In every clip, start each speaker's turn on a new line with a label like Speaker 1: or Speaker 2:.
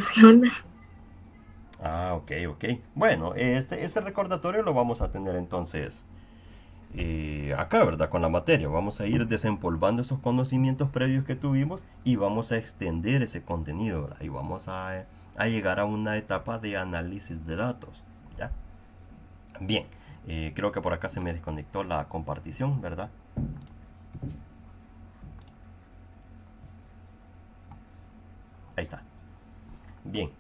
Speaker 1: funciona.
Speaker 2: Ah, ok, ok. Bueno, ese recordatorio lo vamos a tener entonces acá, ¿verdad? Con la materia. Vamos a ir desempolvando esos conocimientos previos que tuvimos y vamos a extender ese contenido, ¿verdad? Y vamos a llegar a una etapa de análisis de datos, ¿ya? Bien, creo que por acá se me desconectó la compartición, ¿verdad? Ahí está. Bien,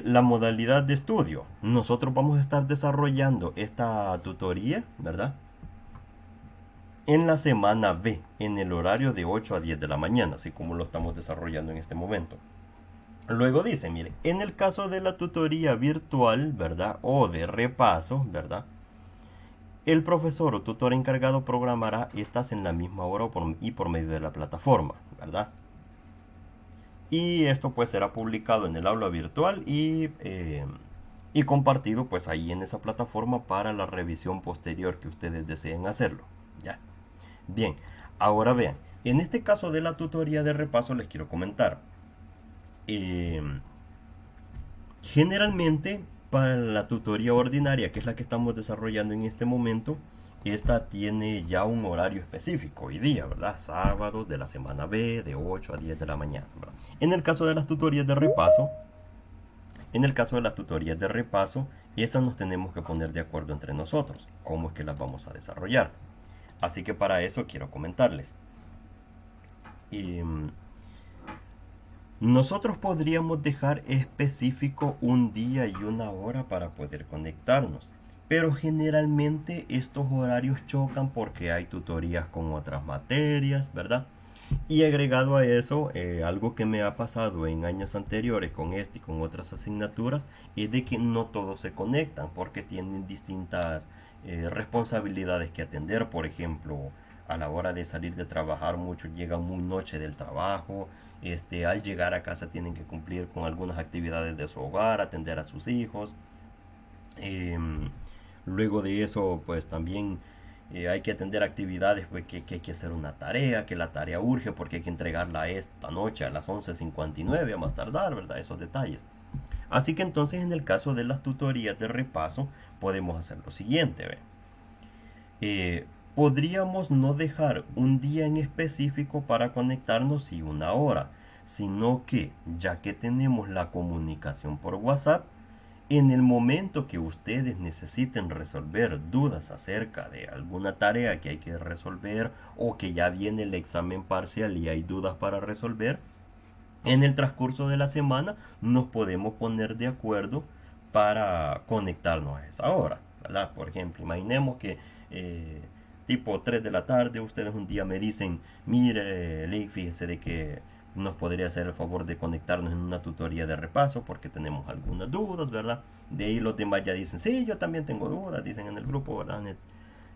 Speaker 2: la modalidad de estudio. Nosotros vamos a estar desarrollando esta tutoría, ¿verdad? En la semana B, en el horario de 8 a 10 de la mañana, así como lo estamos desarrollando en este momento. Luego dice, mire, en el caso de la tutoría virtual, ¿verdad? O de repaso, ¿verdad? El profesor o tutor encargado programará estas en la misma hora y por medio de la plataforma, ¿verdad? Y esto pues será publicado en el aula virtual y compartido pues ahí en esa plataforma para la revisión posterior que ustedes deseen hacerlo, ¿ya? Bien, ahora vean, en este caso de la tutoría de repaso les quiero comentar. eh, Generalmente, para la tutoría ordinaria, que es la que estamos desarrollando en este momento, esta tiene ya un horario específico hoy día, ¿verdad? Sábados de la semana B, de 8 a 10 de la mañana, ¿verdad? En el caso de las tutorías de repaso, esas nos tenemos que poner de acuerdo entre nosotros, cómo es que las vamos a desarrollar. Así que para eso quiero comentarles. Em, Nosotros podríamos dejar específico un día y una hora para poder conectarnos, pero generalmente estos horarios chocan porque hay tutorías con otras materias, ¿verdad? Y agregado a eso, algo que me ha pasado en años anteriores con este y con otras asignaturas es de que no todos se conectan porque tienen distintas responsabilidades que atender. Por ejemplo, a la hora de salir de trabajar, muchos llegan muy noche del trabajo. Al llegar a casa tienen que cumplir con algunas actividades de su hogar, atender a sus hijos. Em, Luego de eso, pues también hay que atender actividades, pues, que hay que hacer una tarea, que la tarea urge porque hay que entregarla esta noche a las 11:59 a más tardar, ¿verdad? Esos detalles. Así que entonces en el caso de las tutorías de repaso podemos hacer lo siguiente, ¿ve? Podríamos no dejar un día en específico para conectarnos y una hora, sino que ya que tenemos la comunicación por WhatsApp, en el momento que ustedes necesiten resolver dudas acerca de alguna tarea que hay que resolver o que ya viene el examen parcial y hay dudas para resolver, en el transcurso de la semana nos podemos poner de acuerdo para conectarnos a esa hora, ¿verdad? Por ejemplo, imaginemos que tipo 3 de la tarde ustedes un día me dicen, mire, Lick, fíjese de que nos podría hacer el favor de conectarnos en una tutoría de repaso porque tenemos algunas dudas, ¿verdad? De ahí los demás ya dicen, sí, yo también tengo dudas, dicen en el grupo, ¿verdad?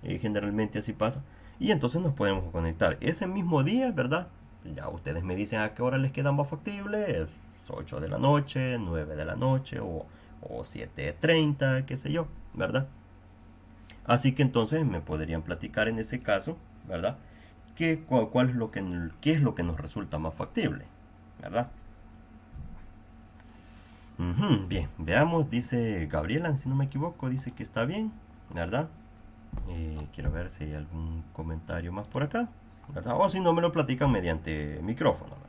Speaker 2: Generalmente así pasa. Y entonces nos podemos conectar ese mismo día, ¿verdad? Ya ustedes me dicen a qué hora les queda más factible. Es 8 de la noche, 9 de la noche o 7:30, qué sé yo, ¿verdad? Así que entonces me podrían platicar en ese caso, ¿verdad? Cuál es qué es lo que nos resulta más factible, ¿verdad? Ujú, bien, veamos, dice Gabriela, si no me equivoco, dice que está bien, ¿verdad? Quiero ver si hay algún comentario más por acá, ¿verdad? O si no me lo platican mediante micrófono, ¿verdad?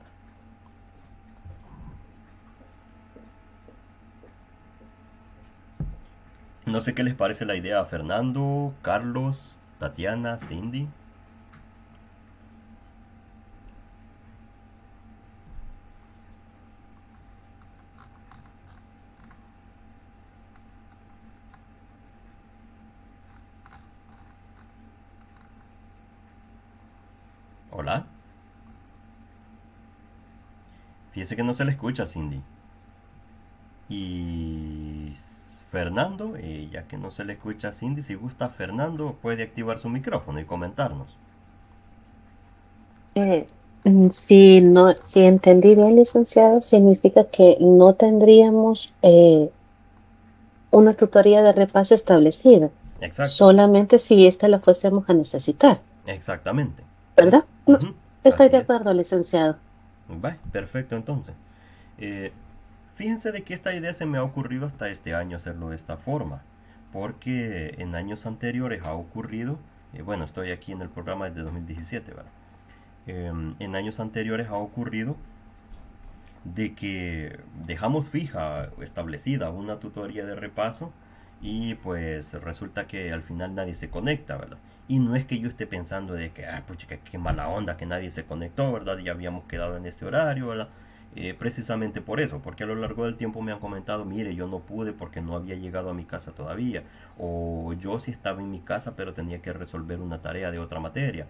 Speaker 2: No sé qué les parece la idea a Fernando, Carlos, Tatiana, Cindy. Hola. Fíjese que no se le escucha, Cindy. Y Fernando, ya que no se le escucha a Cindy, si gusta Fernando puede activar su micrófono y comentarnos.
Speaker 3: Si no, si entendí bien, licenciado, significa que no tendríamos una tutoría de repaso establecida,
Speaker 2: Exacto,
Speaker 3: solamente si esta la fuésemos a necesitar,
Speaker 2: exactamente.
Speaker 3: ¿verdad? No,
Speaker 2: Ujú,
Speaker 3: estoy
Speaker 2: así
Speaker 3: de
Speaker 2: es.
Speaker 3: acuerdo, licenciado.
Speaker 2: Va, perfecto entonces. Eh, Fíjense de que esta idea se me ha ocurrido hasta este año hacerlo de esta forma, porque en años anteriores ha ocurrido, bueno, estoy aquí en el programa desde 2017, ¿verdad? En años anteriores ha ocurrido de que dejamos fija, establecida una tutoría de repaso y pues resulta que al final nadie se conecta, ¿verdad? Y no es que yo esté pensando de que, ah, pucha, qué mala onda que nadie se conectó, ¿verdad? Ya habíamos quedado en este horario, ¿verdad? Precisamente por eso, porque a lo largo del tiempo me han comentado, mire, yo no pude porque no había llegado a mi casa todavía, o yo sí estaba en mi casa pero tenía que resolver una tarea de otra materia,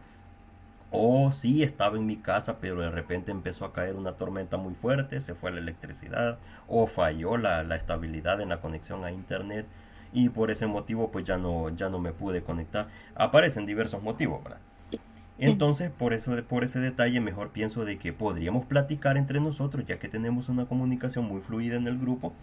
Speaker 2: o sí, estaba en mi casa, pero de repente empezó a caer una tormenta muy fuerte, se fue la electricidad, o falló la estabilidad en la conexión a internet, y por ese motivo pues ya no me pude conectar. Aparecen diversos motivos, ¿verdad? Entonces, por eso, por ese detalle, mejor pienso de que podríamos platicar entre nosotros, ya que tenemos una comunicación muy fluida en el grupo,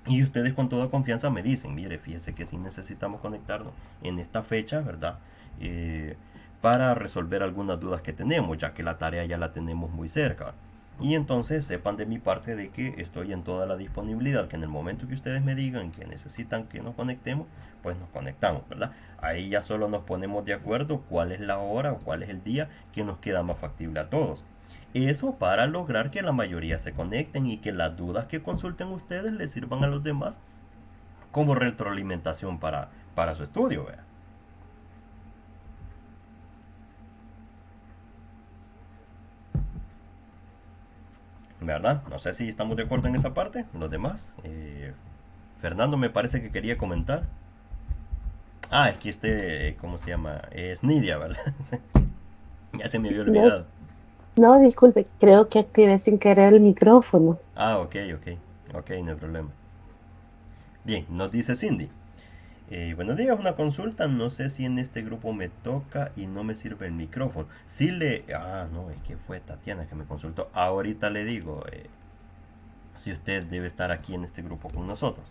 Speaker 2: y ustedes con toda confianza me dicen, mire, fíjese que si necesitamos conectarnos en esta fecha, ¿verdad? Eh, para resolver algunas dudas que tenemos, ya que la tarea ya la tenemos muy cerca. Y entonces sepan de mi parte de que estoy en toda la disponibilidad, que en el momento que ustedes me digan que necesitan que nos conectemos, pues nos conectamos, ¿verdad? Ahí ya solo nos ponemos de acuerdo cuál es la hora o cuál es el día que nos queda más factible a todos. Eso para lograr que la mayoría se conecten y que las dudas que consulten ustedes les sirvan a los demás como retroalimentación para su estudio, ¿verdad? ¿Verdad? No sé si estamos de acuerdo en esa parte, los demás. Fernando me parece que quería comentar. Ah, es que usted, ¿cómo se llama? Es Nidia, ¿verdad? Ya se me había
Speaker 3: No,
Speaker 2: olvidado.
Speaker 3: no, disculpe, creo que activé sin querer el micrófono.
Speaker 2: Ah, ok, ok. Ok, no hay problema. Bien, nos dice Cindy. Buenos días, una consulta. No sé si en este grupo me toca y no me sirve el micrófono. Si le... Ah, no, es que fue Tatiana que me consultó. Ahorita le digo si usted debe estar aquí en este grupo con nosotros.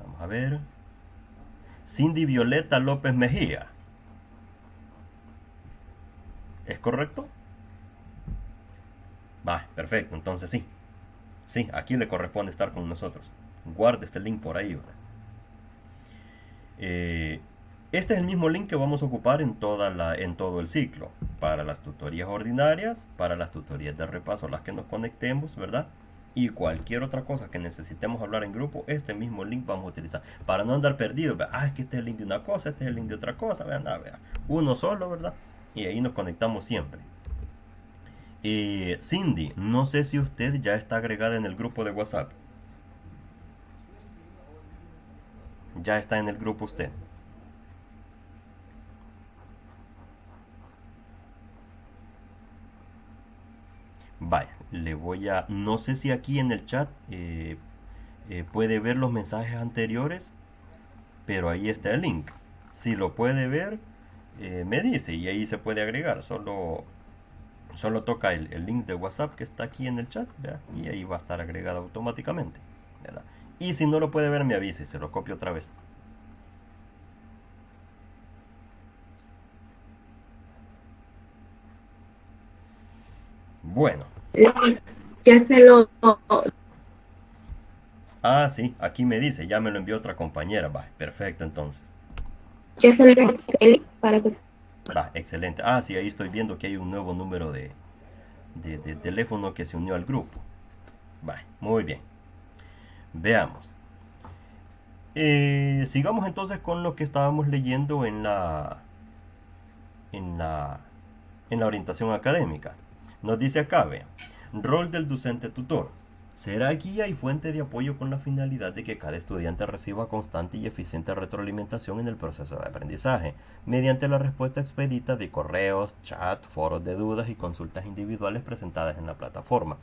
Speaker 2: Vamos a ver. Cindy Violeta López Mejía. ¿Es correcto? Va, perfecto. Entonces sí. Sí, aquí le corresponde estar con nosotros. Guarde este link por ahí, ¿verdad? Eh, este es el mismo link que vamos a ocupar en todo el ciclo, para las tutorías ordinarias, para las tutorías de repaso a las que nos conectemos, ¿verdad? Y cualquier otra cosa que necesitemos hablar en grupo, este mismo link vamos a utilizar. Para no andar perdidos, ah, es que este es el link de una cosa, este es el link de otra cosa, vean, nada, vean. Uno solo, ¿verdad? Y ahí nos conectamos siempre. Cindy, no sé si usted ya está agregada en el grupo de WhatsApp. Ya está en el grupo usted. Vaya, le voy a... No sé si aquí en el chat puede ver los mensajes anteriores, pero ahí está el link. Si lo puede ver, me dice y ahí se puede agregar. Solo toca el link de WhatsApp que está aquí en el chat, ¿verdad? Y ahí va a estar agregado automáticamente, ¿verdad? Y si no lo puede ver, me avise, se lo copio otra vez. Bueno.
Speaker 3: Ya se lo,
Speaker 2: Ah, sí, aquí me dice, ya me lo envió otra compañera. Va, perfecto entonces.
Speaker 3: ya se lo el para que
Speaker 2: Va, excelente. Ah, sí, ahí estoy viendo que hay un nuevo número de teléfono que se unió al grupo. Va, muy bien. Veamos. Sigamos entonces con lo que estábamos leyendo en la, en la orientación académica. Nos dice acá, vea, rol del docente tutor. Será guía y fuente de apoyo con la finalidad de que cada estudiante reciba constante y eficiente retroalimentación en el proceso de aprendizaje, mediante la respuesta expedita de correos, chat, foros de dudas y consultas individuales presentadas en la plataforma,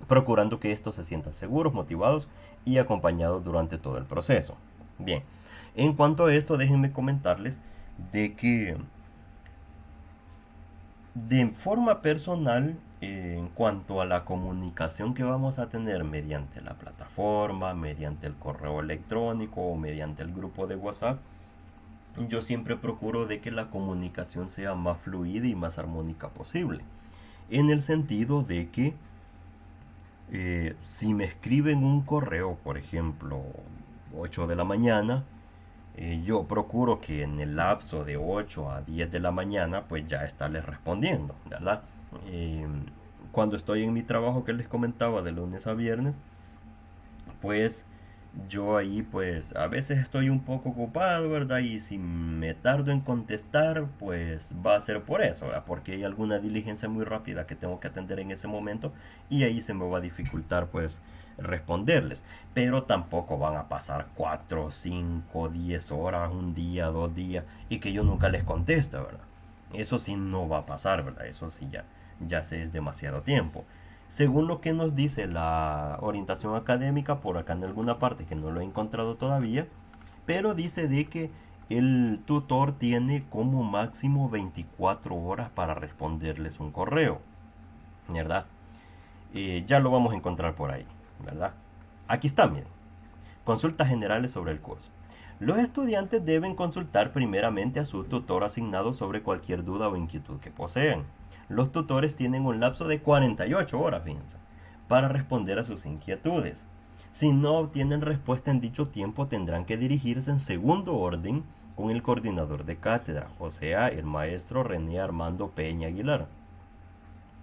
Speaker 2: procurando que estos se sientan seguros, motivados y acompañados durante todo el proceso. Bien, en cuanto a esto, déjenme comentarles de que de forma personal, en cuanto a la comunicación que vamos a tener mediante la plataforma, mediante el correo electrónico o mediante el grupo de WhatsApp, yo siempre procuro de que la comunicación sea más fluida y más armónica posible. En el sentido de que Si me escriben un correo, por ejemplo, 8 de la mañana, yo procuro que en el lapso de 8 a 10 de la mañana pues ya estarles respondiendo, ¿verdad? Eh, Cuando estoy en mi trabajo que les comentaba de lunes a viernes, pues yo ahí pues a veces estoy un poco ocupado, ¿verdad? Y si me tardo en contestar, pues va a ser por eso, ¿verdad? Porque hay alguna diligencia muy rápida que tengo que atender en ese momento y ahí se me va a dificultar pues responderles. Pero tampoco van a pasar 4, 5, 10 horas, un día, 2 días y que yo nunca les conteste, ¿verdad? Eso sí no va a pasar, ¿verdad? Eso sí ya se es demasiado tiempo. Según lo que nos dice la orientación académica, por acá en alguna parte que no lo he encontrado todavía, pero dice de que el tutor tiene como máximo 24 horas para responderles un correo, ¿verdad? Ya lo vamos a encontrar por ahí, ¿verdad? Aquí está, miren. Consultas generales sobre el curso. Los estudiantes deben consultar primeramente a su tutor asignado sobre cualquier duda o inquietud que posean. Los tutores tienen un lapso de 48 horas, fíjense, para responder a sus inquietudes. Si no obtienen respuesta en dicho tiempo, tendrán que dirigirse en segundo orden con el coordinador de cátedra, o sea, el maestro René Armando Peña Aguilar.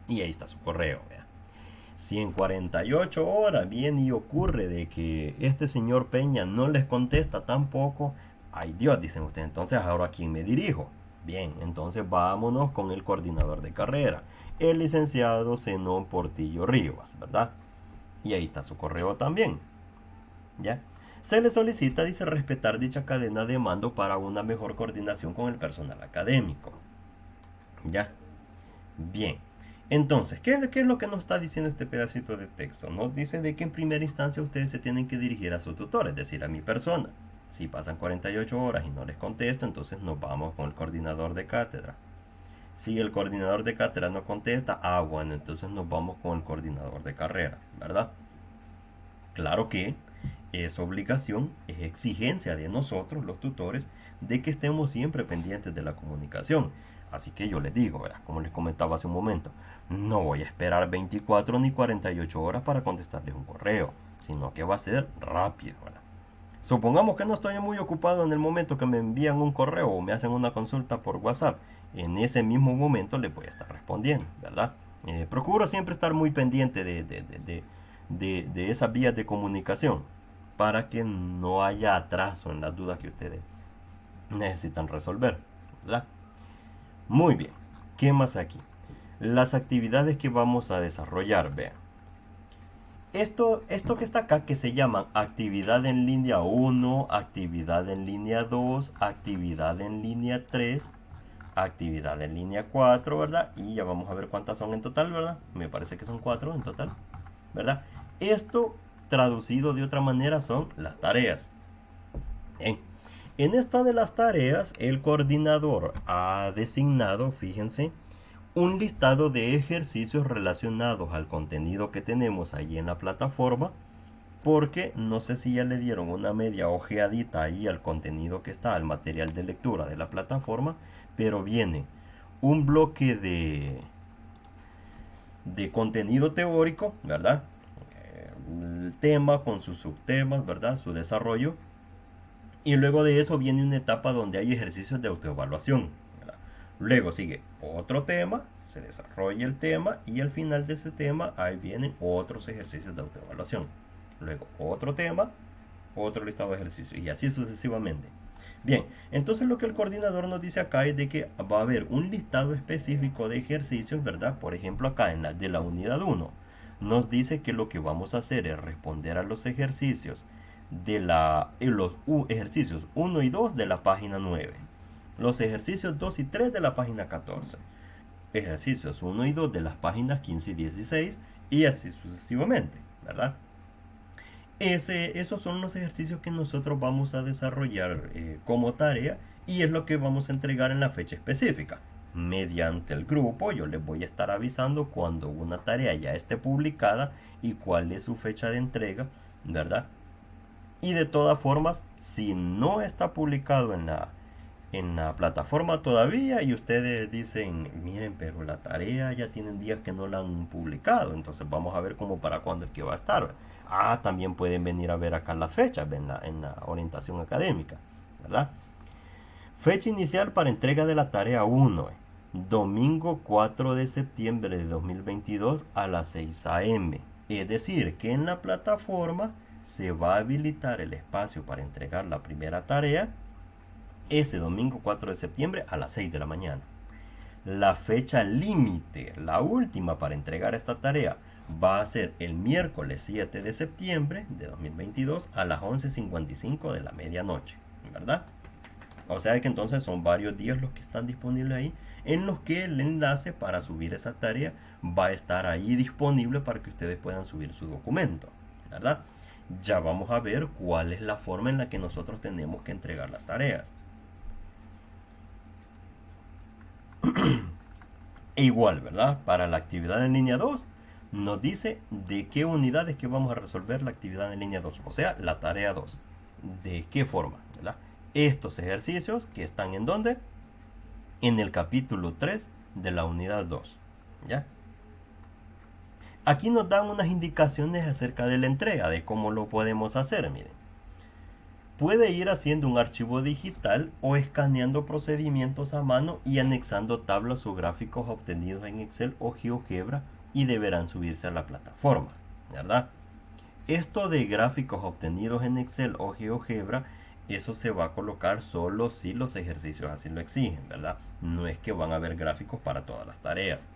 Speaker 2: Y ahí está su correo, vea. Si en 48 horas viene y ocurre de que este señor Peña no les contesta tampoco, ay Dios, dicen ustedes, entonces ahora a quién me dirijo. Bien, entonces vámonos con el coordinador de carrera, el licenciado Zenón Portillo Rivas, ¿verdad? Y ahí está su correo también, ¿ya? Se le solicita, dice, respetar dicha cadena de mando para una mejor coordinación con el personal académico, ¿ya? Bien. Entonces, qué es lo que nos está diciendo este pedacito de texto? Nos dice de que en primera instancia ustedes se tienen que dirigir a su tutor, es decir, a mi persona. Si pasan 48 horas y no les contesto, entonces nos vamos con el coordinador de cátedra. Si el coordinador de cátedra no contesta, bueno, entonces nos vamos con el coordinador de carrera, ¿verdad? Claro que es obligación, es exigencia de nosotros, los tutores, de que estemos siempre pendientes de la comunicación. Así que yo les digo, ¿verdad? Como les comentaba hace un momento, no voy a esperar 24 ni 48 horas para contestarles un correo, sino que va a ser rápido, ¿verdad? Supongamos que no estoy muy ocupado en el momento que me envían un correo o me hacen una consulta por WhatsApp. En ese mismo momento les voy a estar respondiendo, ¿verdad? Procuro siempre estar muy pendiente de esas vías de comunicación para que no haya atraso en las dudas que ustedes necesitan resolver, ¿verdad? Muy bien, ¿qué más aquí? Las actividades que vamos a desarrollar, vean. Esto que está acá, que se llaman actividad en línea 1, actividad en línea 2, actividad en línea 3, actividad en línea 4, ¿verdad? Y ya vamos a ver cuántas son en total, ¿verdad? Me parece que son 4 en total, ¿verdad? Esto traducido de otra manera son las tareas. Bien. En esta de las tareas, el coordinador ha designado, fíjense, un listado de ejercicios relacionados al contenido que tenemos ahí en la plataforma, porque no sé si ya le dieron una media ojeadita ahí al contenido que está, al material de lectura de la plataforma, pero viene un bloque de contenido teórico, ¿verdad? El tema con sus subtemas, ¿verdad? Su desarrollo. Y luego de eso viene una etapa donde hay ejercicios de autoevaluación, ¿verdad? Luego sigue otro tema, se desarrolla el tema y al final de ese tema ahí vienen otros ejercicios de autoevaluación. Luego otro tema, otro listado de ejercicios y así sucesivamente. Bien, entonces lo que el coordinador nos dice acá es de que va a haber un listado específico de ejercicios, ¿verdad? Por ejemplo, acá en la de la unidad 1 nos dice que lo que vamos a hacer es responder a los ejercicios de los ejercicios 1 y 2 de la página 9, los ejercicios 2 y 3 de la página 14, ejercicios 1 y 2 de las páginas 15 y 16 y así sucesivamente, ¿verdad? Esos son los ejercicios que nosotros vamos a desarrollar como tarea y es lo que vamos a entregar en la fecha específica. Mediante el grupo yo les voy a estar avisando cuando una tarea ya esté publicada y cuál es su fecha de entrega, ¿verdad? Y de todas formas, si no está publicado en la plataforma todavía y ustedes dicen, miren, pero la tarea ya tienen días que no la han publicado, entonces vamos a ver cómo para cuándo es que va a estar. Ah, también pueden venir a ver acá las fechas en la orientación académica, ¿verdad? Fecha inicial para entrega de la tarea 1, domingo 4 de septiembre de 2022 a las 6 a.m. Es decir, que en la plataforma se va a habilitar el espacio para entregar la primera tarea ese domingo 4 de septiembre a las 6 de la mañana. La fecha límite, la última para entregar esta tarea, va a ser el miércoles 7 de septiembre de 2022 a las 11:55 de la medianoche, ¿verdad? O sea que entonces son varios días los que están disponibles ahí, en los que el enlace para subir esa tarea va a estar ahí disponible para que ustedes puedan subir su documento, ¿verdad? Ya vamos a ver cuál es la forma en la que nosotros tenemos que entregar las tareas. E igual, ¿verdad? Para la actividad en línea 2 nos dice de qué unidades que vamos a resolver la actividad en línea 2, o sea, la tarea 2. ¿De qué forma? ¿Verdad? Estos ejercicios que están en donde? En el capítulo 3 de la unidad 2. ¿Ya? Aquí nos dan unas indicaciones acerca de la entrega, de cómo lo podemos hacer, miren. Puede ir haciendo un archivo digital o escaneando procedimientos a mano y anexando tablas o gráficos obtenidos en Excel o GeoGebra y deberán subirse a la plataforma, ¿verdad? Esto de gráficos obtenidos en Excel o GeoGebra, eso se va a colocar solo si los ejercicios así lo exigen, ¿verdad? No es que van a haber gráficos para todas las tareas.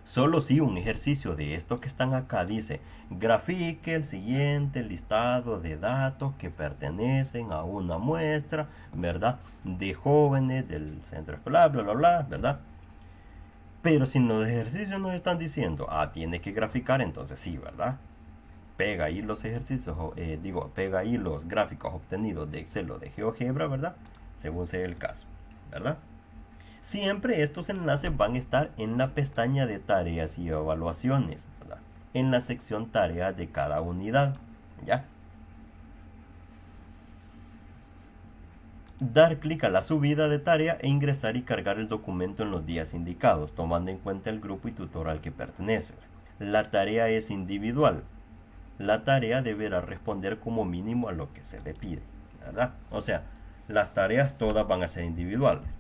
Speaker 2: Solo si un ejercicio de esto que están acá dice, grafique el siguiente listado de datos que pertenecen a una muestra, ¿verdad? De jóvenes del centro escolar, bla, bla, bla, ¿verdad? Pero si en los ejercicios nos están diciendo, tiene que graficar, entonces sí, ¿verdad? Pega ahí los ejercicios, pega ahí los gráficos obtenidos de Excel o de GeoGebra, ¿verdad? Según sea el caso, ¿verdad? Siempre estos enlaces van a estar en la pestaña de tareas y evaluaciones, ¿verdad? En la sección tareas de cada unidad, ¿ya? Dar clic a la subida de tarea e ingresar y cargar el documento en los días indicados, tomando en cuenta el grupo y tutor al que pertenece. La tarea es individual. La tarea deberá responder como mínimo a lo que se le pide, ¿verdad? O sea, las tareas todas van a ser individuales.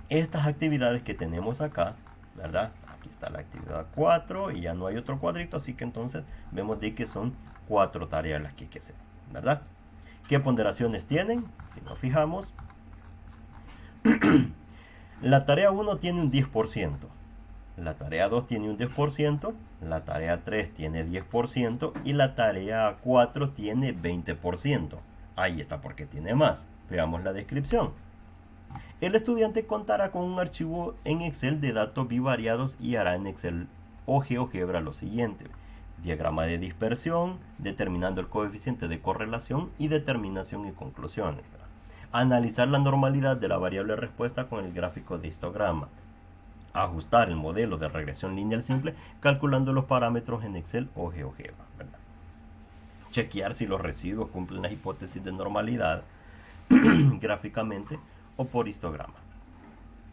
Speaker 2: Estas actividades que tenemos acá, ¿verdad? Aquí está la actividad 4 y ya no hay otro cuadrito, así que entonces vemos de que son 4 tareas las que hay que hacer, ¿verdad? ¿Qué ponderaciones tienen? Si nos fijamos, la tarea 1 tiene un 10%, la tarea 2 tiene un 10%, la tarea 3 tiene 10% y la tarea 4 tiene 20%. Ahí está porque tiene más. Veamos la descripción. El estudiante contará con un archivo en Excel de datos bivariados y hará en Excel o GeoGebra lo siguiente: diagrama de dispersión, determinando el coeficiente de correlación y determinación y conclusiones. Analizar la normalidad de la variable respuesta con el gráfico de histograma. Ajustar el modelo de regresión lineal simple calculando los parámetros en Excel o GeoGebra, ¿verdad? Chequear si los residuos cumplen las hipótesis de normalidad gráficamente o por histograma.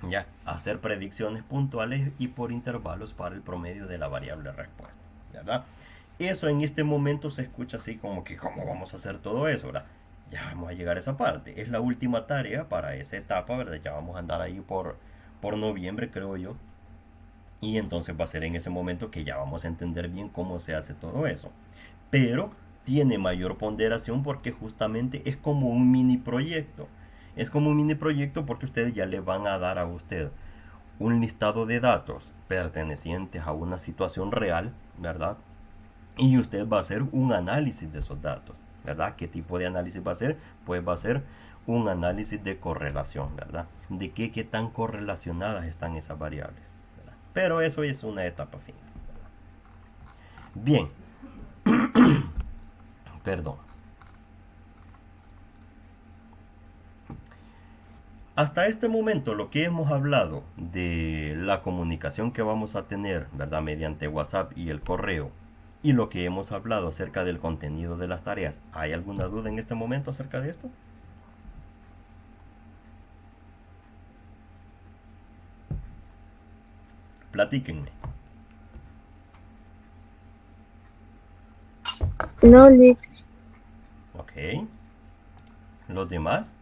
Speaker 2: Ya, hacer predicciones puntuales y por intervalos para el promedio de la variable respuesta, ¿verdad? Eso en este momento se escucha así como que, ¿cómo vamos a hacer todo eso, verdad? Ya vamos a llegar a esa parte. Es la última tarea para esa etapa, ¿verdad? Ya vamos a andar ahí por noviembre, creo yo. Y entonces va a ser en ese momento que ya vamos a entender bien cómo se hace todo eso. Pero tiene mayor ponderación porque justamente es como un mini proyecto. Es como un mini proyecto porque ustedes ya le van a dar a usted un listado de datos pertenecientes a una situación real, ¿verdad? Y usted va a hacer un análisis de esos datos, ¿verdad? ¿Qué tipo de análisis va a hacer? Pues va a ser un análisis de correlación, ¿verdad? De qué tan correlacionadas están esas variables, ¿verdad? Pero eso es una etapa final, ¿verdad? Bien. Perdón. Hasta este momento lo que hemos hablado de la comunicación que vamos a tener, ¿verdad? Mediante WhatsApp y el correo, y lo que hemos hablado acerca del contenido de las tareas. ¿Hay alguna duda en este momento acerca de esto? Platíquenme.
Speaker 3: No, Lick.
Speaker 2: Ok. ¿Los demás?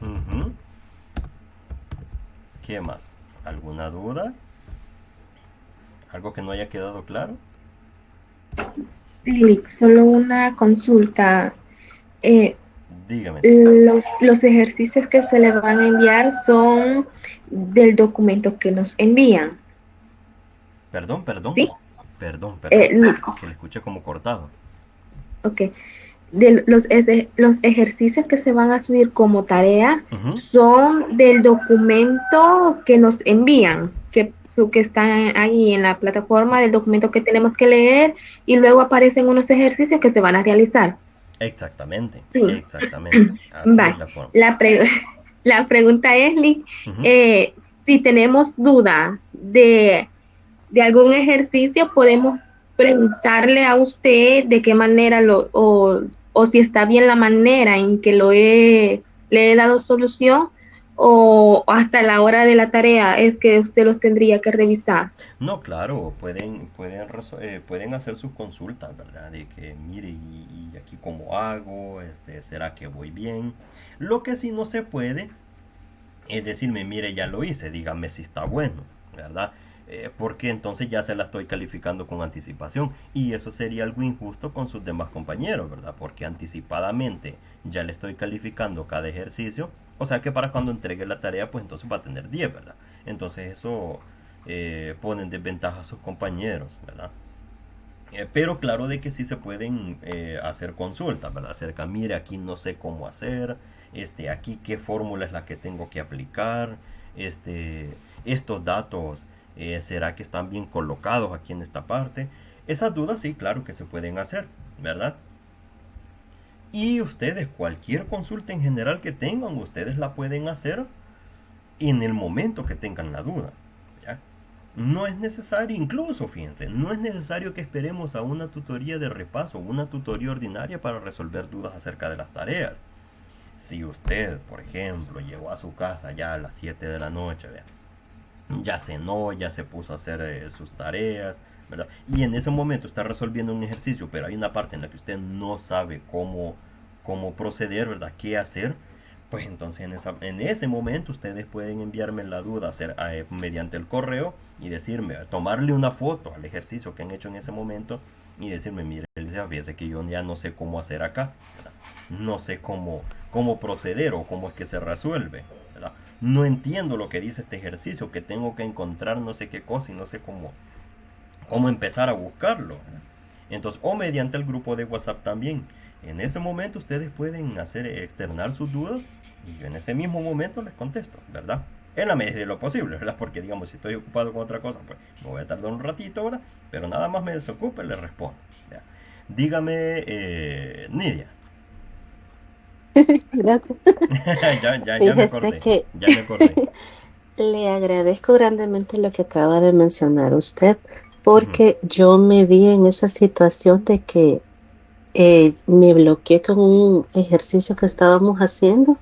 Speaker 2: Ujú. ¿Qué más? ¿Alguna duda? ¿Algo que no haya quedado claro?
Speaker 1: Lili, solo una consulta. Eh,
Speaker 2: Dígame.
Speaker 1: los ejercicios que se le van a enviar son del documento que nos envían,
Speaker 2: Perdón, perdón.
Speaker 1: ¿sí?
Speaker 2: Perdón, perdón.
Speaker 1: Eh, l-
Speaker 2: Que le escuché como cortado.
Speaker 1: ok. Los ejercicios que se van a subir como tarea
Speaker 2: Ujú.
Speaker 1: son del documento que nos envían, que están ahí en la plataforma del documento que tenemos que leer y luego aparecen unos ejercicios que se van a realizar.
Speaker 2: Exactamente,
Speaker 1: Sí.
Speaker 2: exactamente. Así es
Speaker 1: Vale.
Speaker 2: la forma.
Speaker 1: La pregunta es, Lick,
Speaker 2: Ujú.
Speaker 1: si tenemos duda de algún ejercicio, podemos preguntarle a usted de qué manera o si está bien la manera en que le he dado solución, o hasta la hora de la tarea es que usted los tendría que revisar.
Speaker 2: No, claro, pueden hacer sus consultas, ¿verdad? De que, mire, y aquí cómo hago, ¿será que voy bien? Lo que sí no se puede es decirme, mire, ya lo hice, dígame si está bueno, ¿verdad? Porque entonces ya se la estoy calificando con anticipación y eso sería algo injusto con sus demás compañeros, ¿verdad? Porque anticipadamente ya le estoy calificando cada ejercicio, o sea que para cuando entregue la tarea, pues entonces va a tener 10, ¿verdad? Entonces eso pone en desventaja a sus compañeros, ¿verdad? Pero claro de que sí se pueden hacer consultas, ¿verdad? Acerca, mire, aquí no sé cómo hacer, aquí qué fórmula es la que tengo que aplicar, estos datos, ¿será que están bien colocados aquí en esta parte? Esas dudas sí, claro que se pueden hacer, ¿verdad? Y ustedes, cualquier consulta en general que tengan, ustedes la pueden hacer en el momento que tengan la duda, ¿ya? No es necesario, incluso fíjense, no es necesario que esperemos a una tutoría de repaso, una tutoría ordinaria para resolver dudas acerca de las tareas. Si usted, por ejemplo, llegó a su casa ya a las 7 de la noche, ¿vea? Ya cenó, ya se puso a hacer sus tareas, ¿verdad? Y en ese momento está resolviendo un ejercicio, pero hay una parte en la que usted no sabe cómo proceder, ¿verdad? ¿Qué hacer? Pues entonces en ese momento ustedes pueden enviarme la duda mediante el correo y decirme, tomarle una foto al ejercicio que han hecho en ese momento y decirme, mire, Elisa, fíjese que yo ya no sé cómo hacer acá, ¿verdad? No sé cómo proceder o cómo es que se resuelve, ¿verdad? No entiendo lo que dice este ejercicio, que tengo que encontrar no sé qué cosa y no sé cómo empezar a buscarlo. Entonces, o mediante el grupo de WhatsApp también. En ese momento ustedes pueden externar sus dudas y yo en ese mismo momento les contesto, ¿verdad? En la medida de lo posible, ¿verdad? Porque digamos, si estoy ocupado con otra cosa, pues me voy a tardar un ratito ahora, pero nada más me desocupe, les respondo. ¿Ya? Dígame, Nidia.
Speaker 3: Gracias.
Speaker 2: Ya me
Speaker 3: Fíjese
Speaker 2: acordé,
Speaker 3: que
Speaker 2: ya me acordé.
Speaker 3: le agradezco grandemente lo que acaba de mencionar usted,
Speaker 2: Ujú.
Speaker 3: porque yo me vi en esa situación de que me bloqueé con un ejercicio que estábamos haciendo,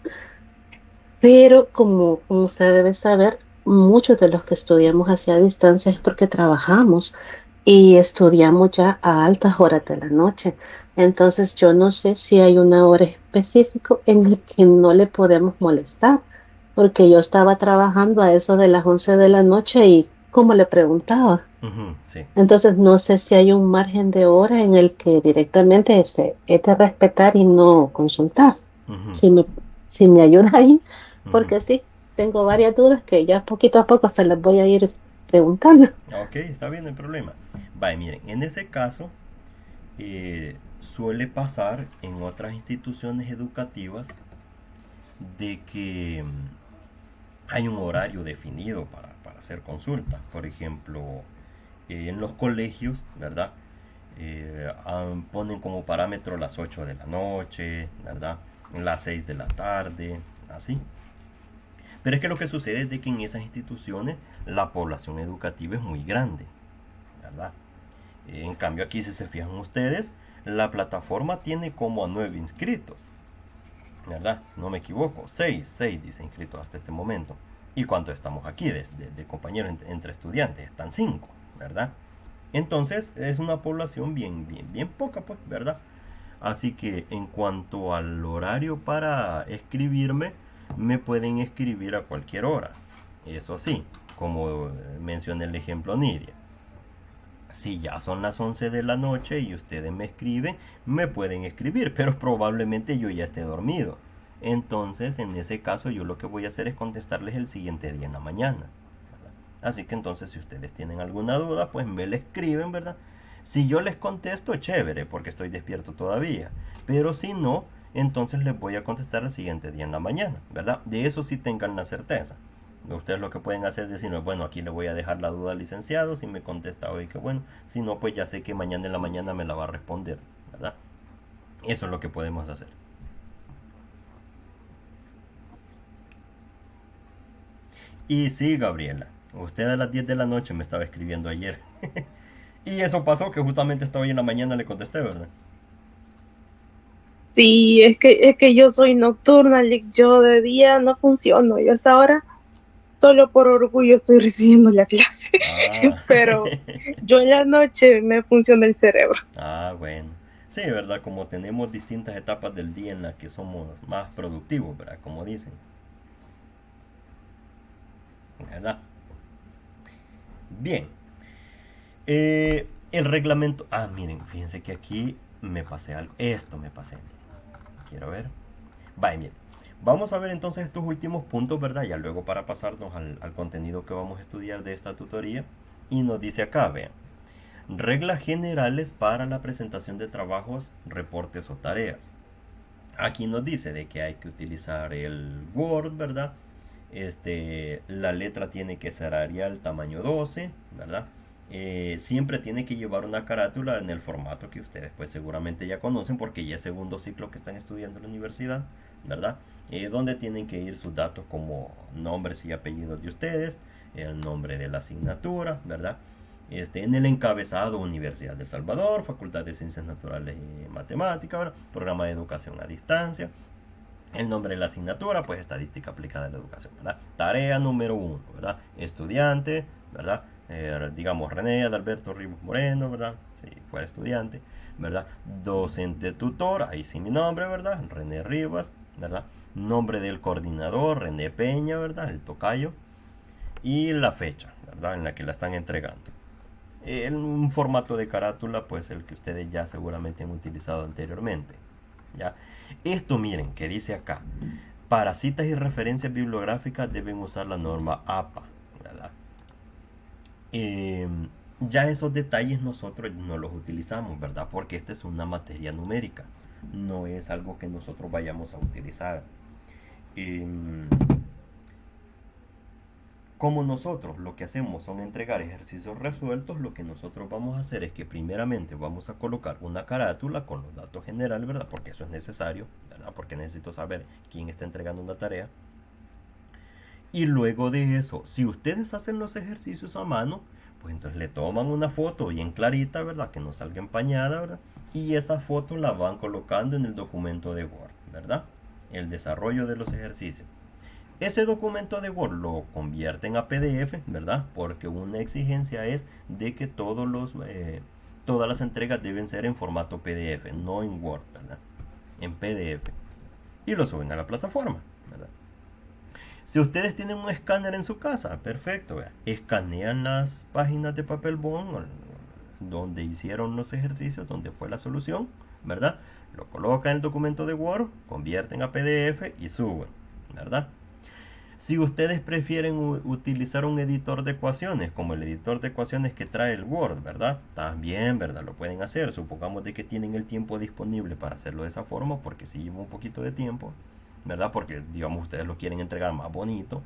Speaker 3: pero como usted debe saber, muchos de los que estudiamos hacia distancia es porque trabajamos y estudiamos ya a altas horas de la noche. Entonces yo no sé si hay una hora específica en la que no le podemos molestar, porque yo estaba trabajando a eso de las 11 de la noche y como le preguntaba.
Speaker 2: Ujú, sí.
Speaker 3: Entonces no sé si hay un margen de hora en el que directamente es de respetar y no consultar.
Speaker 2: Ujú,
Speaker 3: Si me, si me ayuda ahí,
Speaker 2: ujú.
Speaker 3: porque sí, tengo varias dudas que ya poquito a poco se las voy a ir preguntando.
Speaker 2: Ok, está bien el problema. Vale, miren, en ese caso suele pasar en otras instituciones educativas de que hay un horario definido para hacer consultas. Por ejemplo, en los colegios, ¿verdad? Ponen como parámetro las 8 de la noche, ¿verdad? Las 6 de la tarde, así. Pero es que lo que sucede es de que en esas instituciones la población educativa es muy grande, ¿verdad? En cambio aquí, si se fijan ustedes, la plataforma tiene como a 9 inscritos, ¿verdad? Si no me equivoco, 6 dice inscritos hasta este momento. ¿Y cuánto estamos aquí de compañeros entre estudiantes? Están 5, ¿verdad? Entonces es una población bien poca, pues, ¿verdad? Así que en cuanto al horario para escribirme, me pueden escribir a cualquier hora. Eso sí, como mencioné el ejemplo Nidia. Si ya son las 11 de la noche y ustedes me escriben, me pueden escribir, pero probablemente yo ya esté dormido. Entonces, en ese caso, yo lo que voy a hacer es contestarles el siguiente día en la mañana. Así que entonces, si ustedes tienen alguna duda, pues me la escriben, ¿verdad? Si yo les contesto, chévere, porque estoy despierto todavía. Pero si no, entonces les voy a contestar el siguiente día en la mañana, ¿verdad? De eso sí tengan la certeza. Ustedes lo que pueden hacer es decirme, bueno, aquí le voy a dejar la duda al licenciado, si me contesta hoy, que bueno, si no, pues ya sé que mañana en la mañana me la va a responder, ¿verdad? Eso es lo que podemos hacer. Y sí, Gabriela, usted a las 10 de la noche me estaba escribiendo ayer. Y eso pasó que justamente esta hoy en la mañana le contesté, ¿verdad?
Speaker 4: Sí, es que yo soy nocturna, yo de día no funciono. Yo hasta ahora, solo por orgullo, estoy recibiendo la clase,
Speaker 2: Ah,
Speaker 4: pero yo en la noche me funciona el cerebro.
Speaker 2: ah, bueno. Sí, ¿verdad? Como tenemos distintas etapas del día en las que somos más productivos, ¿verdad? Como dicen, ¿verdad? Bien. El reglamento. Ah, miren, fíjense que aquí me pasé algo. Esto me pasé. Miren. Quiero ver. Vaya, miren. Vamos a ver entonces estos últimos puntos, ¿verdad? Ya luego para pasarnos al contenido que vamos a estudiar de esta tutoría. Y nos dice acá, vean. Reglas generales para la presentación de trabajos, reportes o tareas. Aquí nos dice de que hay que utilizar el Word, ¿verdad? La letra tiene que ser Arial tamaño 12, ¿verdad? Siempre tiene que llevar una carátula en el formato que ustedes pues seguramente ya conocen porque ya es segundo ciclo que están estudiando en la universidad, ¿verdad? Donde tienen que ir sus datos como nombres y apellidos de ustedes, el nombre de la asignatura, ¿verdad? En el encabezado Universidad de El Salvador, Facultad de Ciencias Naturales y Matemáticas, ¿verdad? Programa de Educación a Distancia, el nombre de la asignatura, pues estadística aplicada a la educación, ¿verdad? Tarea número 1, ¿verdad? Estudiante, ¿verdad? Digamos René Adalberto Rivas Moreno, ¿verdad? Si fuera estudiante, ¿verdad? Docente tutor, ahí sí mi nombre, ¿verdad? René Rivas, ¿verdad? Nombre del coordinador, René Peña, ¿verdad? El tocayo. Y la fecha, ¿verdad? En la que la están entregando. En un formato de carátula, pues el que ustedes ya seguramente han utilizado anteriormente. ¿Ya? Esto miren, que dice acá, para citas y referencias bibliográficas deben usar la norma APA, ¿verdad? Eh, ya esos detalles nosotros no los utilizamos, ¿verdad? Porque esta es una materia numérica, no es algo que nosotros vayamos a utilizar. Eh, Como nosotros lo que hacemos son entregar ejercicios resueltos, lo que nosotros vamos a hacer es que primeramente vamos a colocar una carátula con los datos generales, ¿verdad? Porque eso es necesario, ¿verdad? Porque necesito saber quién está entregando una tarea. Y luego de eso, si ustedes hacen los ejercicios a mano, pues entonces le toman una foto bien clarita, ¿verdad? Que no salga empañada, ¿verdad? Y esa foto la van colocando en el documento de Word, ¿verdad? El desarrollo de los ejercicios. Ese documento de Word lo convierten a PDF, ¿verdad? Porque una exigencia es de que todas las entregas deben ser en formato PDF, no en Word, ¿verdad? En PDF. Y lo suben a la plataforma, ¿verdad? Si ustedes tienen un escáner en su casa, perfecto, ¿verdad? Escanean las páginas de papel bond donde hicieron los ejercicios, donde fue la solución, ¿verdad? Lo colocan en el documento de Word, convierten a PDF y suben, ¿verdad? Si ustedes prefieren utilizar un editor de ecuaciones, como el editor de ecuaciones que trae el Word, ¿verdad? También, ¿verdad? Lo pueden hacer. Supongamos de que tienen el tiempo disponible para hacerlo de esa forma, porque si lleva un poquito de tiempo, ¿verdad? Porque, digamos, ustedes lo quieren entregar más bonito.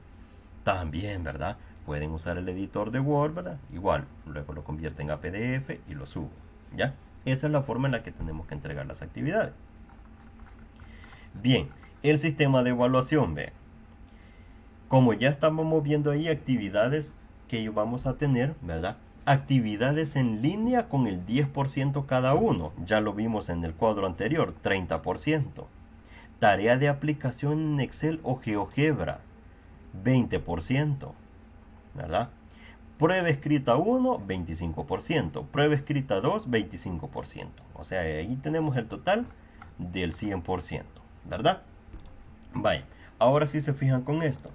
Speaker 2: También, ¿verdad? Pueden usar el editor de Word, ¿verdad? Igual, luego lo convierten a PDF y lo suben, ¿ya? Esa es la forma en la que tenemos que entregar las actividades. Bien, el sistema de evaluación, vean. Como ya estábamos viendo ahí actividades que vamos a tener, ¿verdad? Actividades en línea con el 10% cada uno. Ya lo vimos en el cuadro anterior, 30%. Tarea de aplicación en Excel o GeoGebra, 20%, ¿verdad? Prueba escrita 1, 25%. Prueba escrita 2, 25%. O sea, ahí tenemos el total del 100%, ¿verdad? Vaya, ahora sí se fijan con esto.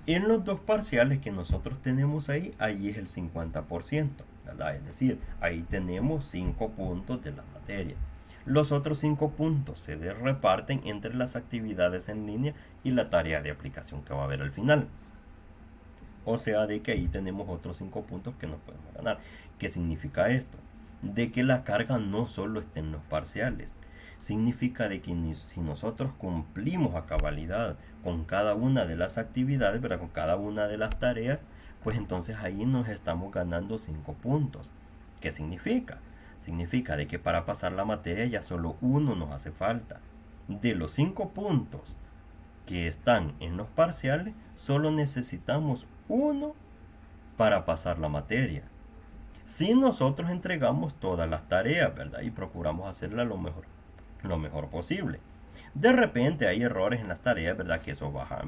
Speaker 2: En los dos parciales que nosotros tenemos ahí, ahí es el 50%, ¿verdad? Es decir, ahí tenemos 5 puntos de la materia. Los otros 5 puntos se reparten entre las actividades en línea y la tarea de aplicación que va a haber al final. O sea, de que ahí tenemos otros 5 puntos que nos podemos ganar. ¿Qué significa esto? De que la carga no solo está en los parciales. Significa de que si nosotros cumplimos a cabalidad con cada una de las actividades, ¿verdad? Con cada una de las tareas, pues entonces ahí nos estamos ganando 5 puntos. ¿Qué significa? Significa de que para pasar la materia ya solo uno nos hace falta. De los 5 puntos que están en los parciales, solo necesitamos uno para pasar la materia. Si nosotros entregamos todas las tareas, ¿verdad? Y procuramos hacerlas lo mejor posible. De repente hay errores en las tareas, ¿verdad? Que eso baja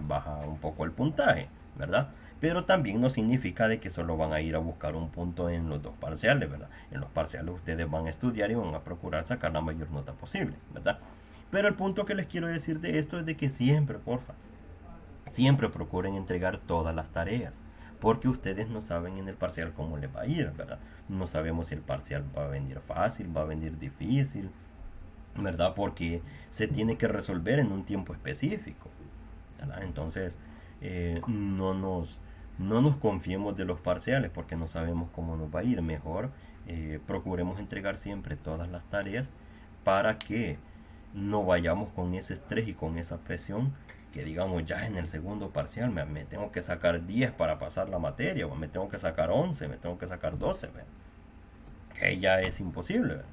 Speaker 2: un poco el puntaje, ¿verdad? Pero también no significa de que solo van a ir a buscar un punto en los dos parciales, ¿verdad? En los parciales ustedes van a estudiar y van a procurar sacar la mayor nota posible, ¿verdad? Pero el punto que les quiero decir de esto es de que siempre, porfa, siempre procuren entregar todas las tareas, porque ustedes no saben en el parcial cómo les va a ir, ¿verdad? No sabemos si el parcial va a venir fácil, va a venir difícil, ¿verdad? Porque se tiene que resolver en un tiempo específico, ¿verdad? Entonces, no nos confiemos de los parciales porque no sabemos cómo nos va a ir. Mejor procuremos entregar siempre todas las tareas para que no vayamos con ese estrés y con esa presión que digamos ya en el segundo parcial me tengo que sacar 10 para pasar la materia, o me tengo que sacar 11, me tengo que sacar 12, ¿verdad? Que ya es imposible, ¿verdad?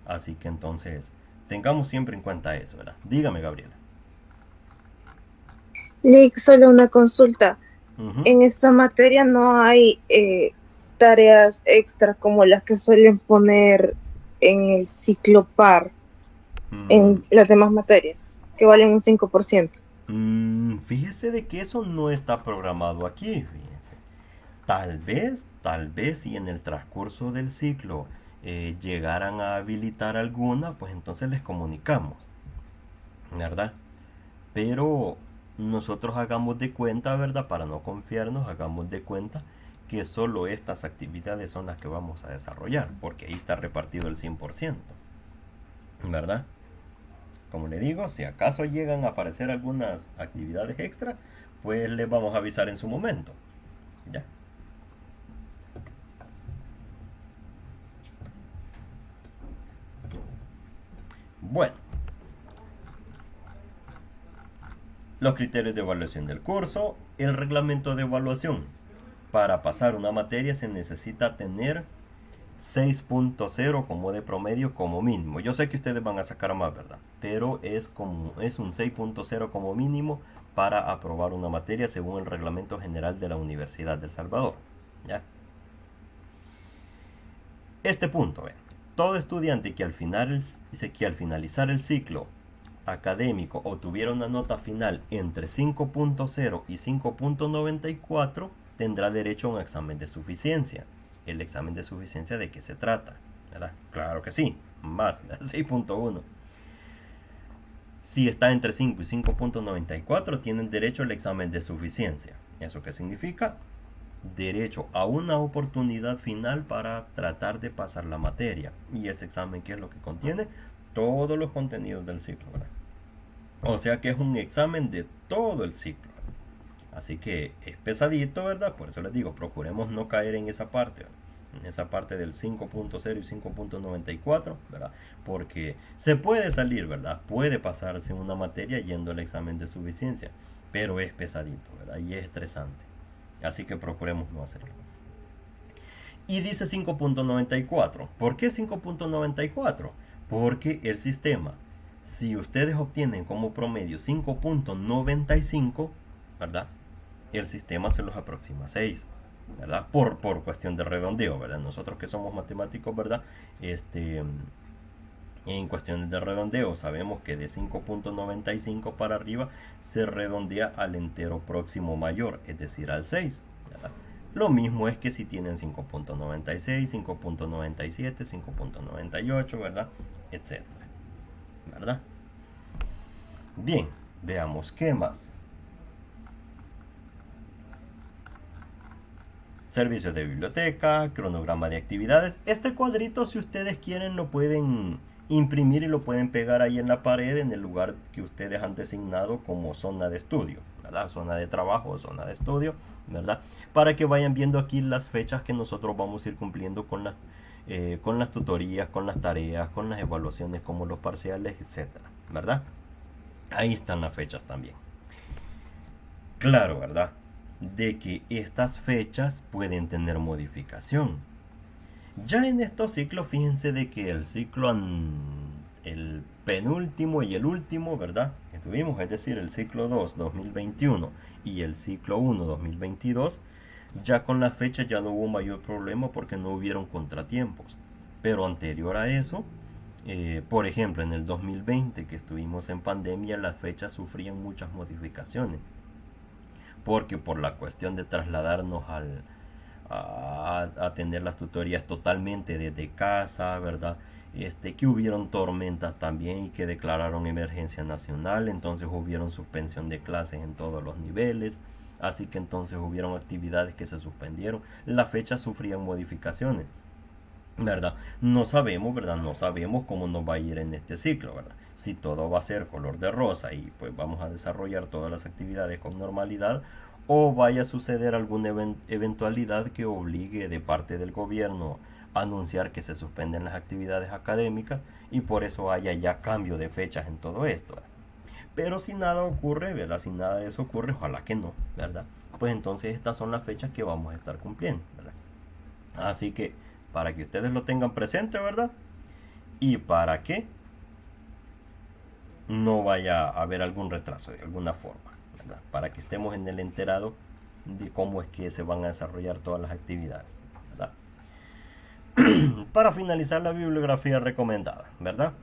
Speaker 2: Así que entonces tengamos siempre en cuenta eso, ¿verdad? Dígame, Gabriela.
Speaker 4: Nick, solo una consulta.
Speaker 2: Uh-huh.
Speaker 4: En esta materia no hay tareas extra como las que suelen poner en el ciclo par, en las demás materias, que valen un 5%.
Speaker 2: Fíjese de que eso no está programado aquí, fíjese. Tal vez si en el transcurso del ciclo llegaran a habilitar alguna, pues entonces les comunicamos, ¿verdad? Pero nosotros hagamos de cuenta, ¿verdad? Para no confiarnos, hagamos de cuenta que solo estas actividades son las que vamos a desarrollar, porque ahí está repartido el 100%, ¿verdad? Como le digo, si acaso llegan a aparecer algunas actividades extra, pues les vamos a avisar en su momento, ¿ya? Bueno, los criterios de evaluación del curso, el reglamento de evaluación. Para pasar una materia se necesita tener 6.0 como de promedio como mínimo. Yo sé que ustedes van a sacar más, ¿verdad? Pero es un 6.0 como mínimo para aprobar una materia según el reglamento general de la Universidad de El Salvador, ¿ya? Este punto, todo estudiante que al finalizar el ciclo académico obtuviera una nota final entre 5.0 y 5.94 tendrá derecho a un examen de suficiencia. ¿El examen de suficiencia de qué se trata? ¿Verdad? Claro que sí, más 6.1. Si está entre 5 y 5.94 tienen derecho al examen de suficiencia. ¿Eso qué significa? Derecho a una oportunidad final para tratar de pasar la materia. Y ese examen, ¿qué es lo que contiene? Todos los contenidos del ciclo, ¿verdad? O sea que es un examen de todo el ciclo. Así que es pesadito, ¿verdad? Por eso les digo, procuremos no caer en esa parte, ¿verdad? En esa parte del 5.0 y 5.94, ¿verdad? Porque se puede salir, ¿verdad? Puede pasarse una materia yendo al examen de suficiencia, pero es pesadito, ¿verdad? Y es estresante. Así que procuremos no hacerlo. Y dice 5.94. ¿Por qué 5.94? Porque el sistema, si ustedes obtienen como promedio 5.95, ¿verdad? el sistema se los aproxima a 6, ¿verdad? Por cuestión de redondeo, ¿verdad? Nosotros que somos matemáticos, ¿verdad? En cuestiones de redondeo sabemos que de 5.95 para arriba se redondea al entero próximo mayor, es decir, al 6, ¿verdad? Lo mismo es que si tienen 5.96, 5.97, 5.98, ¿verdad? Etcétera, ¿verdad? Bien, veamos qué más. Servicios de biblioteca, cronograma de actividades. Este cuadrito, si ustedes quieren, lo pueden imprimir y lo pueden pegar ahí en la pared en el lugar que ustedes han designado como zona de estudio, ¿verdad? Zona de trabajo, zona de estudio, ¿verdad? Para que vayan viendo aquí las fechas que nosotros vamos a ir cumpliendo con las tutorías, con las tareas, con las evaluaciones como los parciales, etcétera, ¿verdad? Ahí están las fechas también. Claro, ¿verdad? De que estas fechas pueden tener modificación. Ya en estos ciclos, fíjense de que el ciclo, el penúltimo y el último, ¿verdad? Que tuvimos, es decir, el ciclo 2, 2021 y el ciclo 1, 2022, ya con la fecha ya no hubo mayor problema porque no hubieron contratiempos. Pero anterior a eso, por ejemplo, en el 2020 que estuvimos en pandemia, las fechas sufrían muchas modificaciones. Porque por la cuestión de trasladarnos a tener las tutorías totalmente desde casa, ¿verdad? Que hubieron tormentas también y que declararon emergencia nacional, entonces hubieron suspensión de clases en todos los niveles, así que entonces hubieron actividades que se suspendieron, las fechas sufrían modificaciones, ¿verdad? No sabemos, ¿verdad? No sabemos cómo nos va a ir en este ciclo, ¿verdad? Si todo va a ser color de rosa y pues vamos a desarrollar todas las actividades con normalidad, o vaya a suceder alguna eventualidad que obligue de parte del gobierno a anunciar que se suspenden las actividades académicas y por eso haya ya cambio de fechas en todo esto, ¿verdad? Pero si nada ocurre, ¿verdad? Si nada de eso ocurre, ojalá que no, ¿verdad? Pues entonces estas son las fechas que vamos a estar cumpliendo, ¿verdad? Así que para que ustedes lo tengan presente, ¿verdad? Y para que no vaya a haber algún retraso de alguna forma, ¿verdad? Para que estemos en el enterado de cómo es que se van a desarrollar todas las actividades, ¿verdad? Para finalizar, la bibliografía recomendada, ¿verdad?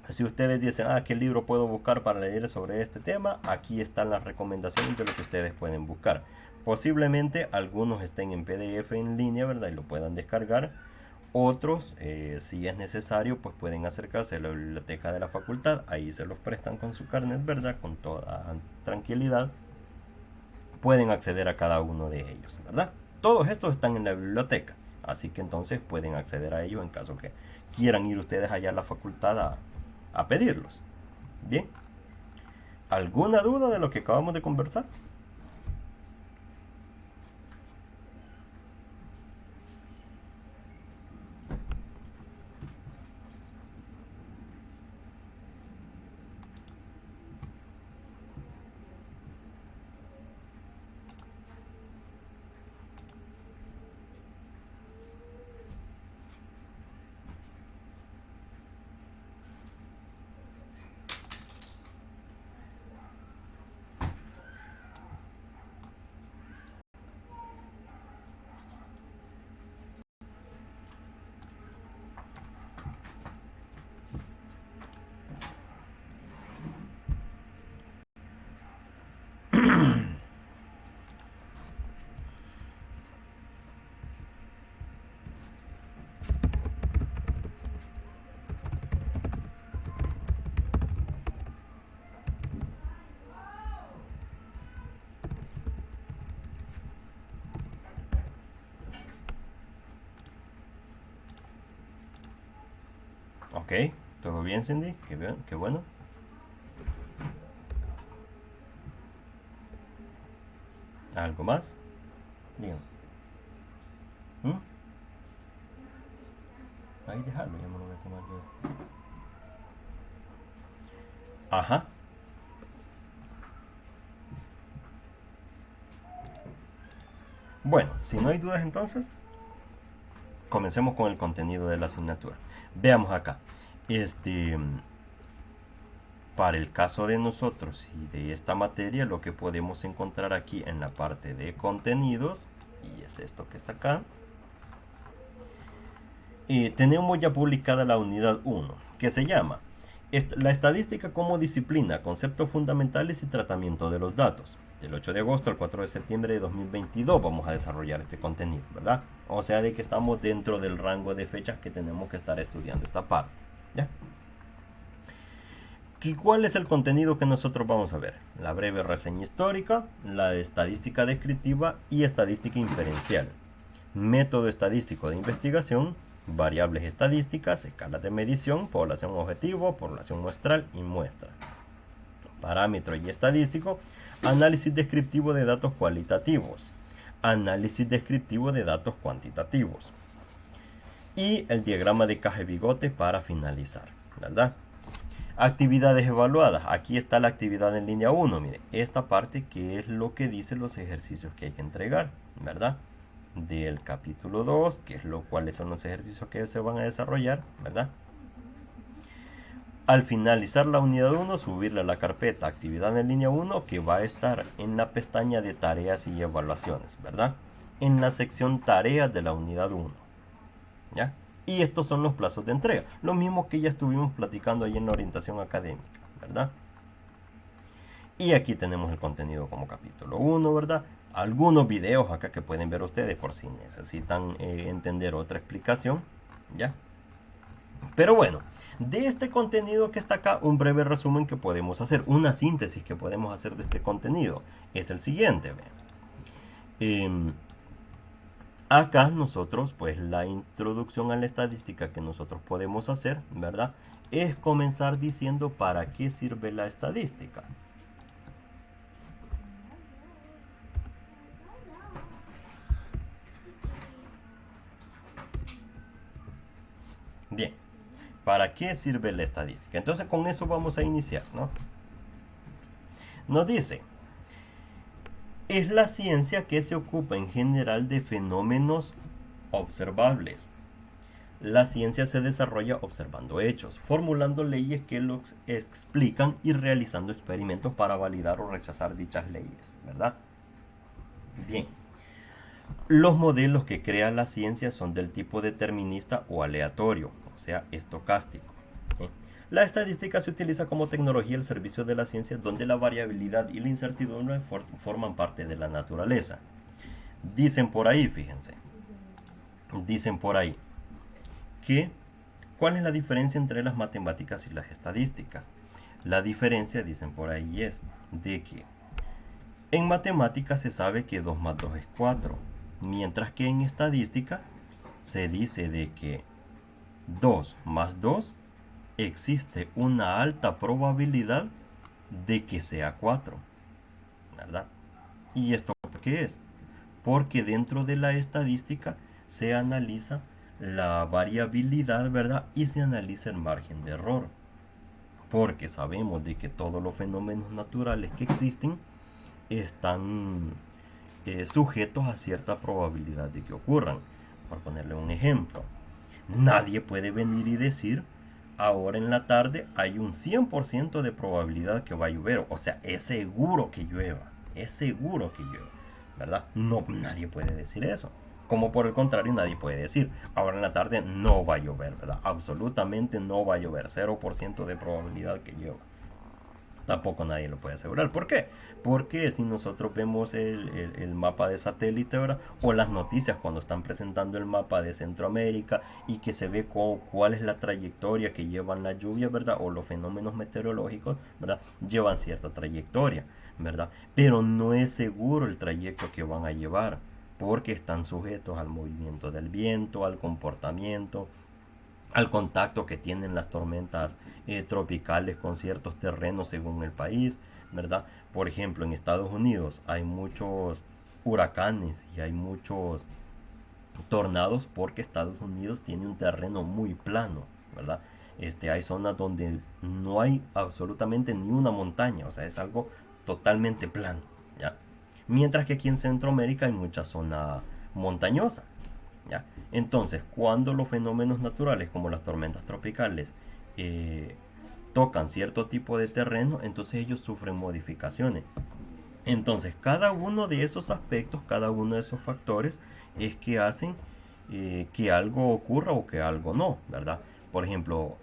Speaker 2: Si ustedes dicen, ¿qué libro puedo buscar para leer sobre este tema? Aquí están las recomendaciones de lo que ustedes pueden buscar. Posiblemente algunos estén en PDF en línea, ¿verdad? Y lo puedan descargar. Otros, si es necesario, pues pueden acercarse a la biblioteca de la facultad. Ahí se los prestan con su carnet, ¿verdad? Con toda tranquilidad. Pueden acceder a cada uno de ellos, ¿verdad? Todos estos están en la biblioteca. Así que entonces pueden acceder a ellos en caso que quieran ir ustedes allá a la facultad a pedirlos. Bien. ¿Alguna duda de lo que acabamos de conversar? Ok, ¿todo bien, Cindy? Qué bien, qué bueno. ¿Algo más? Díganme. ¿Mm? Ahí dejarlo, ya me lo voy a tomar yo. Ajá. Bueno, si no hay dudas entonces, comencemos con el contenido de la asignatura. Veamos acá. para el caso de nosotros y de esta materia, lo que podemos encontrar aquí en la parte de contenidos, y es esto que está acá, tenemos ya publicada la unidad 1, que se llama La estadística como disciplina, conceptos fundamentales y tratamiento de los datos. Del 8 de agosto al 4 de septiembre de 2022 vamos a desarrollar este contenido, ¿verdad? O sea, de que estamos dentro del rango de fechas que tenemos que estar estudiando esta parte, ¿ya? ¿Y cuál es el contenido que nosotros vamos a ver? La breve reseña histórica, la estadística descriptiva y estadística inferencial. Método estadístico de investigación, variables estadísticas, escalas de medición, población objetivo, población muestral y muestra. Parámetro y estadístico, análisis descriptivo de datos cualitativos, análisis descriptivo de datos cuantitativos. Y el diagrama de caja y bigote para finalizar, ¿verdad? Actividades evaluadas. Aquí está la actividad en línea 1. Mire, esta parte que es lo que dice los ejercicios que hay que entregar, ¿verdad? Del capítulo 2, que es cuáles son los ejercicios que se van a desarrollar, ¿verdad? Al finalizar la unidad 1, subirle a la carpeta actividad en línea 1, que va a estar en la pestaña de tareas y evaluaciones, ¿verdad? En la sección tareas de la unidad 1, ¿ya? Y estos son los plazos de entrega, lo mismo que ya estuvimos platicando ahí en la orientación académica, ¿verdad? Y aquí tenemos el contenido como capítulo 1, ¿verdad? Algunos videos acá que pueden ver ustedes por si necesitan entender otra explicación, ¿ya? Pero bueno, de este contenido que está acá, un breve resumen que podemos hacer, una síntesis que podemos hacer de este contenido, es el siguiente, ¿ve? Acá nosotros, pues la introducción a la estadística que nosotros podemos hacer, ¿verdad? Es comenzar diciendo para qué sirve la estadística. Bien, ¿para qué sirve la estadística? Entonces con eso vamos a iniciar, ¿no? Nos dice, es la ciencia que se ocupa en general de fenómenos observables. La ciencia se desarrolla observando hechos, formulando leyes que los explican y realizando experimentos para validar o rechazar dichas leyes, ¿verdad? Bien. Los modelos que crea la ciencia son del tipo determinista o aleatorio, o sea, estocástico. La estadística se utiliza como tecnología al servicio de la ciencia, donde la variabilidad y la incertidumbre forman parte de la naturaleza. Dicen por ahí, fíjense, dicen por ahí que ¿cuál es la diferencia entre las matemáticas y las estadísticas? La diferencia, dicen por ahí, es de que en matemáticas se sabe que 2 más 2 es 4, mientras que en estadística se dice de que 2 más 2 existe una alta probabilidad de que sea 4, ¿verdad? ¿Y esto por qué es? Porque dentro de la estadística se analiza la variabilidad, ¿verdad? Y se analiza el margen de error. Porque sabemos de que todos los fenómenos naturales que existen están sujetos a cierta probabilidad de que ocurran. Por ponerle un ejemplo, nadie puede venir y decir ahora en la tarde hay un 100% de probabilidad que va a llover, o sea, es seguro que llueva, ¿verdad? No, nadie puede decir eso. Como por el contrario, nadie puede decir ahora en la tarde no va a llover, ¿verdad? Absolutamente no va a llover, 0% de probabilidad que llueva. Tampoco nadie lo puede asegurar. ¿Por qué? Porque si nosotros vemos el mapa de satélite, ¿verdad? O las noticias cuando están presentando el mapa de Centroamérica y que se ve cuál es la trayectoria que llevan las lluvias, ¿verdad? O los fenómenos meteorológicos, ¿verdad? Llevan cierta trayectoria, ¿verdad? Pero no es seguro el trayecto que van a llevar, porque están sujetos al movimiento del viento, al comportamiento, al contacto que tienen las tormentas tropicales con ciertos terrenos según el país, ¿verdad? Por ejemplo, en Estados Unidos hay muchos huracanes y hay muchos tornados porque Estados Unidos tiene un terreno muy plano, ¿verdad? Hay zonas donde no hay absolutamente ni una montaña, o sea, es algo totalmente plano, ¿ya? Mientras que aquí en Centroamérica hay mucha zona montañosa, ¿ya? Entonces, cuando los fenómenos naturales como las tormentas tropicales tocan cierto tipo de terreno, entonces ellos sufren modificaciones. Entonces, cada uno de esos aspectos, cada uno de esos factores es que hacen que algo ocurra o que algo no, ¿verdad? Por ejemplo,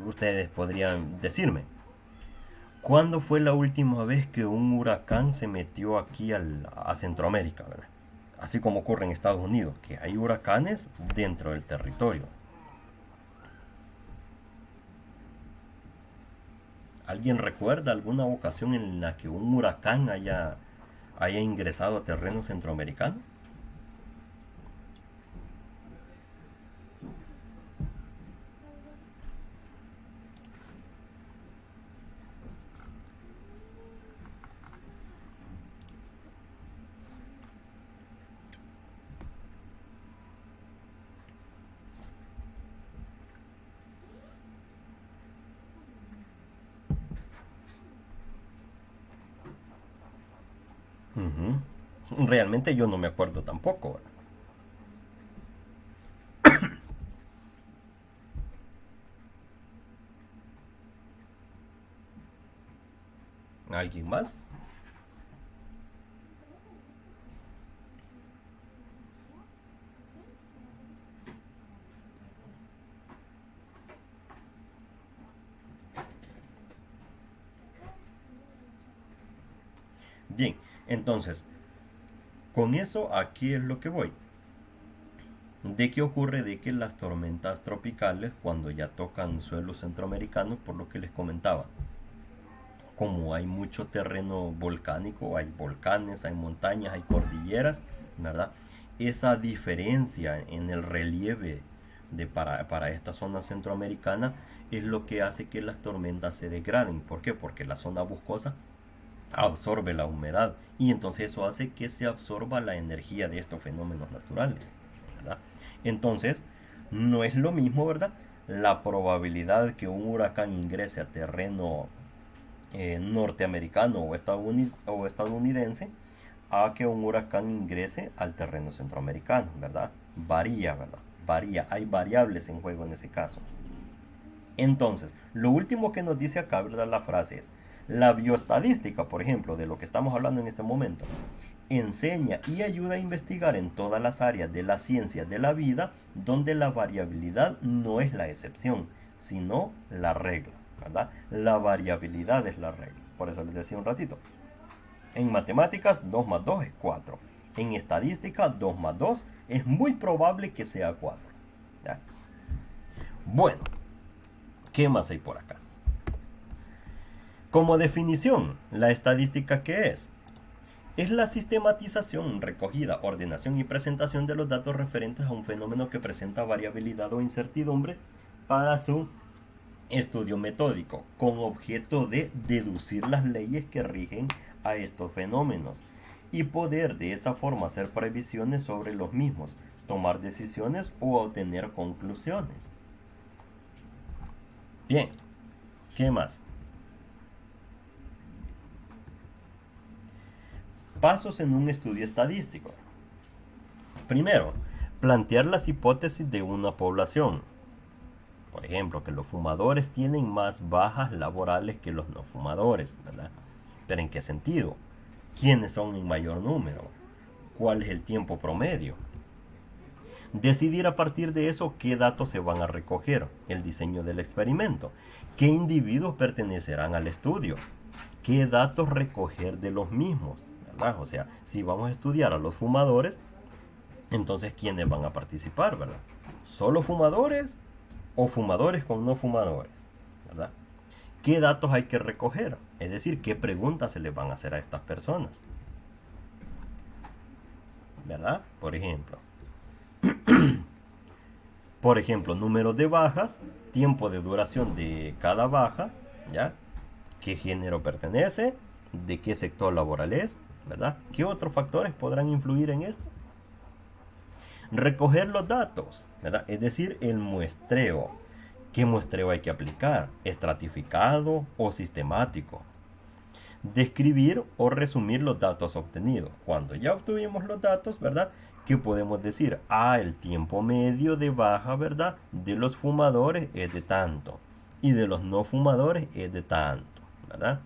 Speaker 2: ustedes podrían decirme, ¿cuándo fue la última vez que un huracán se metió aquí a Centroamérica, ¿verdad? Así como ocurre en Estados Unidos, que hay huracanes dentro del territorio. ¿Alguien recuerda alguna ocasión en la que un huracán haya ingresado a terreno centroamericano? Realmente yo no me acuerdo tampoco, ¿verdad? ¿Alguien más? Bien, entonces, con eso aquí es lo que voy. ¿De qué ocurre? De que las tormentas tropicales, cuando ya tocan suelo centroamericano, por lo que les comentaba, como hay mucho terreno volcánico, hay volcanes, hay montañas, hay cordilleras, ¿verdad? Esa diferencia en el relieve para esta zona centroamericana es lo que hace que las tormentas se degraden. ¿Por qué? Porque la zona boscosa absorbe la humedad y entonces eso hace que se absorba la energía de estos fenómenos naturales, ¿verdad? Entonces, no es lo mismo, ¿verdad? La probabilidad de que un huracán ingrese a terreno norteamericano o estadounidense a que un huracán ingrese al terreno centroamericano, ¿verdad? Varía, ¿verdad? Varía, hay variables en juego en ese caso. Entonces, lo último que nos dice acá, ¿verdad? La frase es, la bioestadística, por ejemplo, de lo que estamos hablando en este momento, enseña y ayuda a investigar en todas las áreas de la ciencia de la vida donde la variabilidad no es la excepción, sino la regla, ¿verdad? La variabilidad es la regla. Por eso les decía un ratito. En matemáticas, 2 más 2 es 4. En estadística, 2 más 2 es muy probable que sea 4. ¿Ya? Bueno, ¿qué más hay por acá? Como definición, ¿la estadística qué es? Es la sistematización, recogida, ordenación y presentación de los datos referentes a un fenómeno que presenta variabilidad o incertidumbre para su estudio metódico, con objeto de deducir las leyes que rigen a estos fenómenos y poder de esa forma hacer previsiones sobre los mismos, tomar decisiones o obtener conclusiones. Bien, ¿qué más? Pasos en un estudio estadístico. Primero, plantear las hipótesis de una población. Por ejemplo, que los fumadores tienen más bajas laborales que los no fumadores, ¿verdad? ¿Pero en qué sentido? ¿Quiénes son en mayor número? ¿Cuál es el tiempo promedio? Decidir a partir de eso qué datos se van a recoger, el diseño del experimento, qué individuos pertenecerán al estudio, qué datos recoger de los mismos, ¿verdad? O sea, si vamos a estudiar a los fumadores, entonces ¿quiénes van a participar, verdad? ¿Solo fumadores o fumadores con no fumadores, verdad? ¿Qué datos hay que recoger? Es decir, ¿qué preguntas se les van a hacer a estas personas? ¿Verdad? Por ejemplo, número de bajas, tiempo de duración de cada baja, ¿ya? ¿Qué género pertenece? ¿De qué sector laboral es? ¿Verdad? ¿Qué otros factores podrán influir en esto? Recoger los datos, ¿verdad? Es decir, el muestreo. ¿Qué muestreo hay que aplicar? ¿Estratificado o sistemático? Describir o resumir los datos obtenidos. Cuando ya obtuvimos los datos, ¿verdad? ¿Qué podemos decir? El tiempo medio de baja, ¿verdad? De los fumadores es de tanto. y de los no fumadores es de tanto, ¿verdad?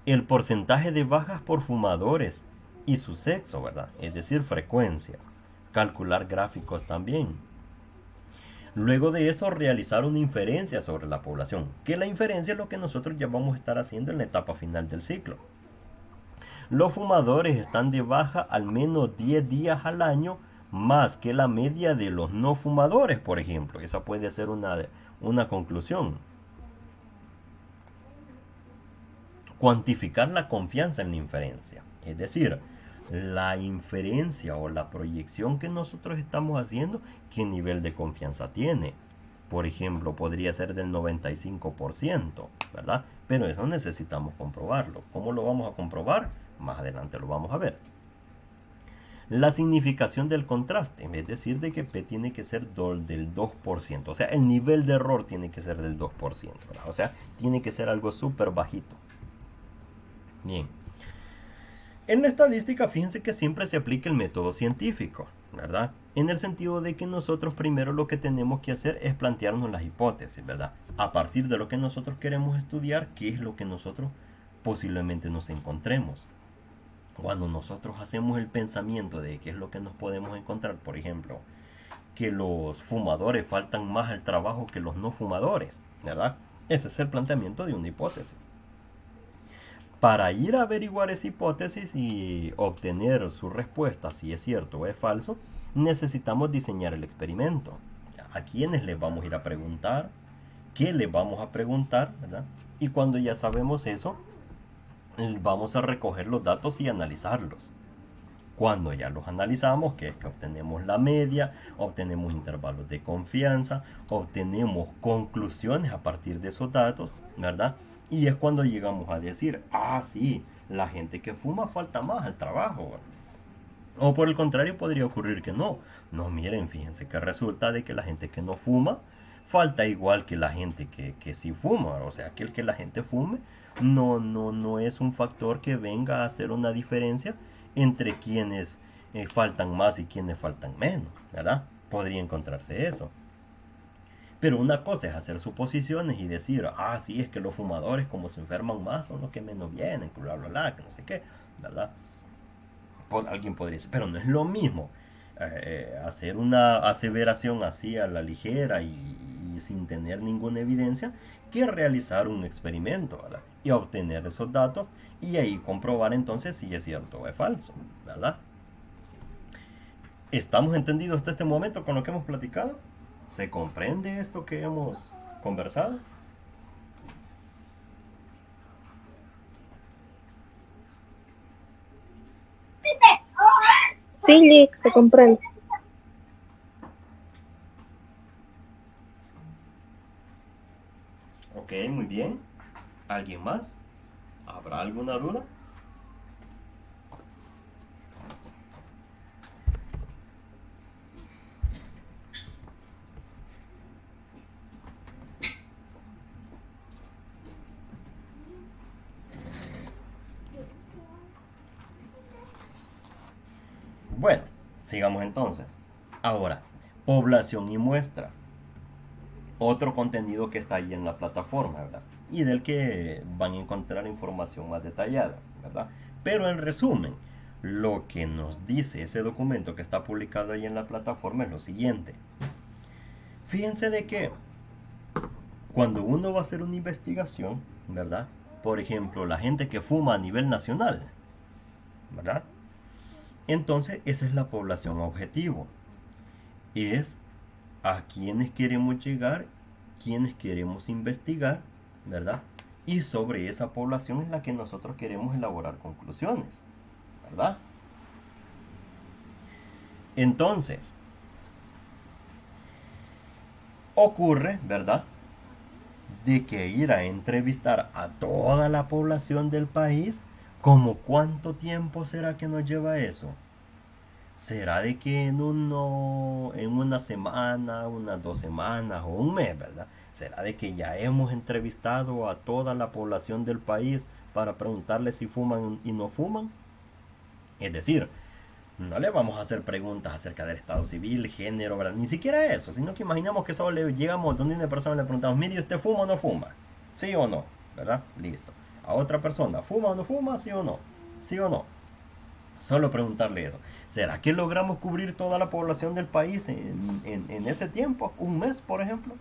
Speaker 2: El porcentaje de bajas por fumadores y su sexo, ¿verdad? Es decir, frecuencias. Calcular gráficos también. Luego de eso, realizar una inferencia sobre la población, que la inferencia es lo que nosotros ya vamos a estar haciendo en la etapa final del ciclo. Los fumadores están de baja al menos 10 días al año más que la media de los no fumadores, por ejemplo. Esa puede ser una conclusión. Cuantificar la confianza en la inferencia, es decir, la inferencia o la proyección que nosotros estamos haciendo, qué nivel de confianza tiene. Por ejemplo, podría ser del 95%, ¿verdad? Pero eso necesitamos comprobarlo. ¿Cómo lo vamos a comprobar? Más adelante lo vamos a ver. La significación del contraste, es decir, de que P tiene que ser del 2%. O sea, el nivel de error tiene que ser del 2%, ¿verdad? O sea, tiene que ser algo súper bajito. Bien. En la estadística, fíjense que siempre se aplica el método científico, ¿verdad? En el sentido de que nosotros primero lo que tenemos que hacer es plantearnos las hipótesis, ¿verdad? A partir de lo que nosotros queremos estudiar, qué es lo que nosotros posiblemente nos encontremos. Cuando nosotros hacemos el pensamiento de qué es lo que nos podemos encontrar, por ejemplo, que los fumadores faltan más al trabajo que los no fumadores, ¿verdad? Ese es el planteamiento de una hipótesis. Para ir a averiguar esa hipótesis y obtener su respuesta, si es cierto o es falso, necesitamos diseñar el experimento. ¿A quiénes les vamos a ir a preguntar? ¿Qué les vamos a preguntar? ¿Verdad? Y cuando ya sabemos eso, vamos a recoger los datos y analizarlos. Cuando ya los analizamos, que es que obtenemos la media, obtenemos intervalos de confianza, obtenemos conclusiones a partir de esos datos, ¿verdad? Y es cuando llegamos a decir, ah, sí, la gente que fuma falta más al trabajo, ¿verdad? O por el contrario, podría ocurrir que no. No, miren, fíjense que resulta de que la gente que no fuma falta igual que la gente que sí fuma. O sea, que el que la gente fume no es un factor que venga a hacer una diferencia entre quienes faltan más y quienes faltan menos, ¿verdad? Podría encontrarse eso. Pero una cosa es hacer suposiciones y decir, ah, sí, es que los fumadores como se enferman más son los que menos vienen, bla, bla, bla, que no sé qué, ¿verdad? Alguien podría decir, pero no es lo mismo hacer una aseveración así a la ligera y sin tener ninguna evidencia que realizar un experimento, ¿verdad? Y obtener esos datos y ahí comprobar entonces si es cierto o es falso, ¿verdad? ¿Estamos entendidos hasta este momento con lo que hemos platicado? ¿Se comprende esto que hemos conversado?
Speaker 4: Sí, Lick, se comprende.
Speaker 2: Ok, muy bien. ¿Alguien más? ¿Habrá alguna duda? Bueno, sigamos entonces. Ahora, población y muestra. Otro contenido que está ahí en la plataforma, ¿verdad? Y del que van a encontrar información más detallada, ¿verdad? Pero en resumen, lo que nos dice ese documento que está publicado ahí en la plataforma es lo siguiente. Fíjense de que cuando uno va a hacer una investigación, ¿verdad? Por ejemplo, la gente que fuma a nivel nacional, ¿verdad? Entonces, esa es la población objetivo. Es a quienes queremos llegar, quienes queremos investigar, ¿verdad? Y sobre esa población es la que nosotros queremos elaborar conclusiones, ¿verdad? Entonces, ocurre, ¿verdad? De que ir a entrevistar a toda la población del país, ¿como cuánto tiempo será que nos lleva eso? ¿Será de que en una semana, unas 2 semanas o un mes, ¿verdad? ¿Será de que ya hemos entrevistado a toda la población del país para preguntarles si fuman y no fuman? Es decir, No le vamos a hacer preguntas acerca del estado civil, género, ¿verdad? Ni siquiera eso, sino que imaginamos que solo le llegamos donde una persona le preguntamos, mire, ¿usted fuma o no fuma? ¿Sí o no? ¿Verdad? Listo. A otra persona, ¿fuma o no fuma? ¿Sí o no? ¿Sí o no? Solo preguntarle eso. ¿Será que logramos cubrir toda la población del país en ese tiempo? ¿Un mes, por ejemplo?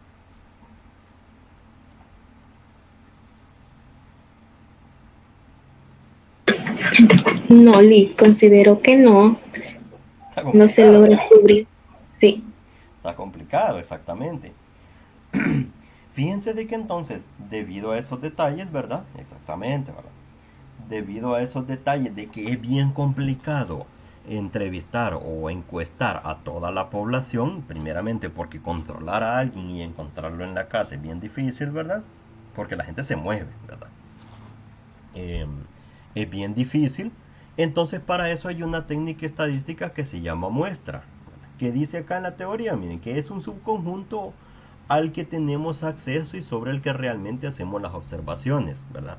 Speaker 1: No, Lee, considero que no,
Speaker 2: Está
Speaker 1: no se
Speaker 2: complicado.
Speaker 1: logra cubrir. Sí.
Speaker 2: Está complicado, exactamente. Fíjense de que entonces, debido a esos detalles, ¿verdad? Exactamente, ¿verdad? Debido a esos detalles de que es bien complicado entrevistar o encuestar a toda la población, primeramente porque controlar a alguien y encontrarlo en la casa es bien difícil, ¿verdad? Porque la gente se mueve, ¿verdad? Eh, es bien difícil. Entonces para eso hay una técnica estadística que se llama muestra, que dice acá en la teoría, miren, que es un subconjunto al que tenemos acceso y sobre el que realmente hacemos las observaciones, ¿verdad?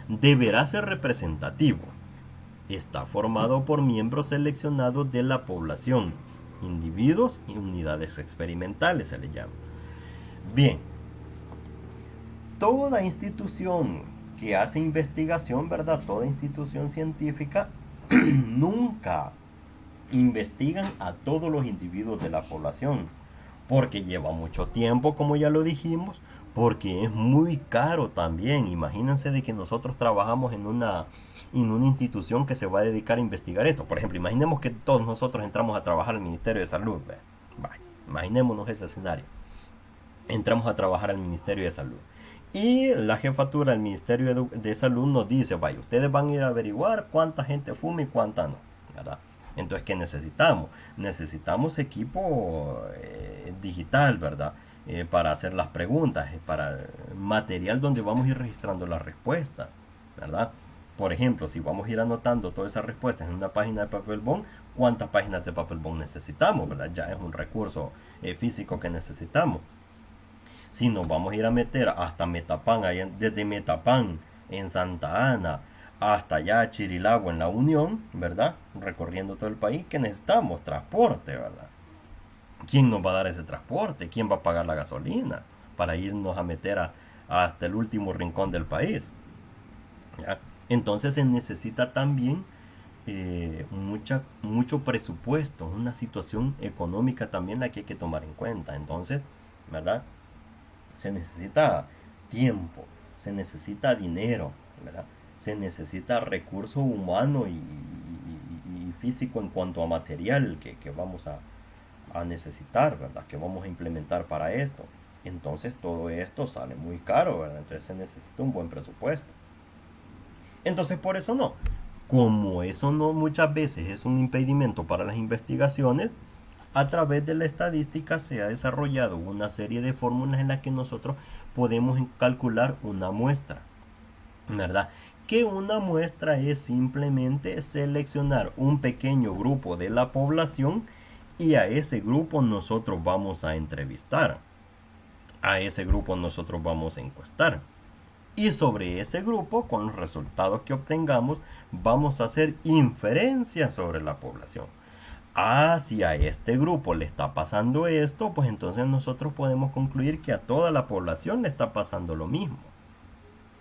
Speaker 2: Deberá ser representativo. Está formado por miembros seleccionados de la población, individuos y unidades experimentales se le llama. Bien, toda institución que hace investigación, ¿verdad? Toda institución científica nunca investigan a todos los individuos de la población, porque lleva mucho tiempo, como ya lo dijimos, porque es muy caro también. Imagínense de que nosotros trabajamos en una institución que se va a dedicar a investigar esto. Por ejemplo, imaginemos que todos nosotros entramos a trabajar al Ministerio de Salud. Imaginémonos ese escenario. Entramos a trabajar al Ministerio de Salud. Y la jefatura del Ministerio de Salud nos dice, vaya, ustedes van a ir a averiguar cuánta gente fuma y cuánta no, ¿verdad? Entonces, ¿qué necesitamos? Necesitamos equipo digital, ¿verdad? Para hacer las preguntas, para material donde vamos a ir registrando las respuestas, ¿verdad? Por ejemplo, si vamos a ir anotando todas esas respuestas en una página de papel bond, ¿cuántas páginas de papel bond necesitamos, ¿verdad? Ya es un recurso físico que necesitamos. Si nos vamos a ir a meter hasta Metapán, desde Metapán en Santa Ana hasta allá Chirilagua en la Unión, ¿verdad? Recorriendo todo el país, que necesitamos transporte, ¿verdad? ¿Quién nos va a dar ese transporte? ¿Quién va a pagar la gasolina para irnos a meter hasta el último rincón del país? ¿Ya? Entonces se necesita también mucho presupuesto, una situación económica también la que hay que tomar en cuenta. Entonces, ¿verdad? Se necesita tiempo, se necesita dinero, ¿verdad? Se necesita recurso humano y físico en cuanto a material que vamos a necesitar, ¿verdad? Que vamos a implementar para esto. Entonces todo esto sale muy caro, ¿verdad? Entonces se necesita un buen presupuesto. Entonces por eso no. Como eso no muchas veces es un impedimento para las investigaciones, a través de la estadística se ha desarrollado una serie de fórmulas en las que nosotros podemos calcular una muestra, ¿verdad? Que una muestra es simplemente seleccionar un pequeño grupo de la población y a ese grupo nosotros vamos a entrevistar, a ese grupo nosotros vamos a encuestar. Y sobre ese grupo, con los resultados que obtengamos, vamos a hacer inferencias sobre la población. Si a este grupo le está pasando esto, pues entonces nosotros podemos concluir que a toda la población le está pasando lo mismo,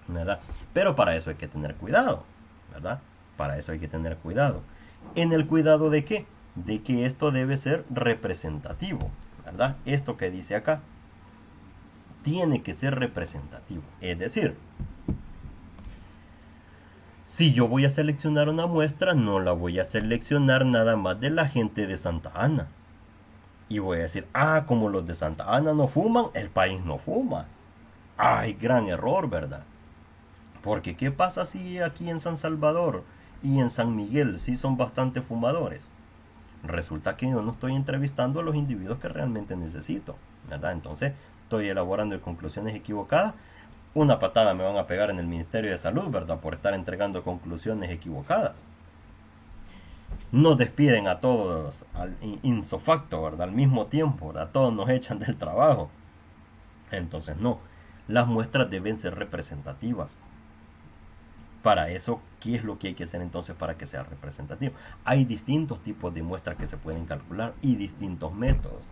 Speaker 2: ¿verdad? Pero para eso hay que tener cuidado, ¿verdad? Para eso hay que tener cuidado. ¿En el cuidado de qué? De que esto debe ser representativo, ¿verdad? Esto que dice acá tiene que ser representativo. Es decir, si yo voy a seleccionar una muestra, no la voy a seleccionar nada más de la gente de Santa Ana. Y voy a decir, como los de Santa Ana no fuman, el país no fuma. Gran error, ¿verdad? Porque ¿qué pasa si aquí en San Salvador y en San Miguel sí son bastante fumadores? Resulta que yo no estoy entrevistando a los individuos que realmente necesito, ¿verdad? Entonces estoy elaborando conclusiones equivocadas. Una patada me van a pegar en el Ministerio de Salud, ¿verdad? Por estar entregando conclusiones equivocadas. Nos despiden a todos insofacto, ¿verdad? Al mismo tiempo, ¿verdad? Todos nos echan del trabajo. Entonces no, las muestras deben ser representativas. Para eso, ¿qué es lo que hay que hacer entonces para que sea representativo? Hay distintos tipos de muestras que se pueden calcular y distintos métodos.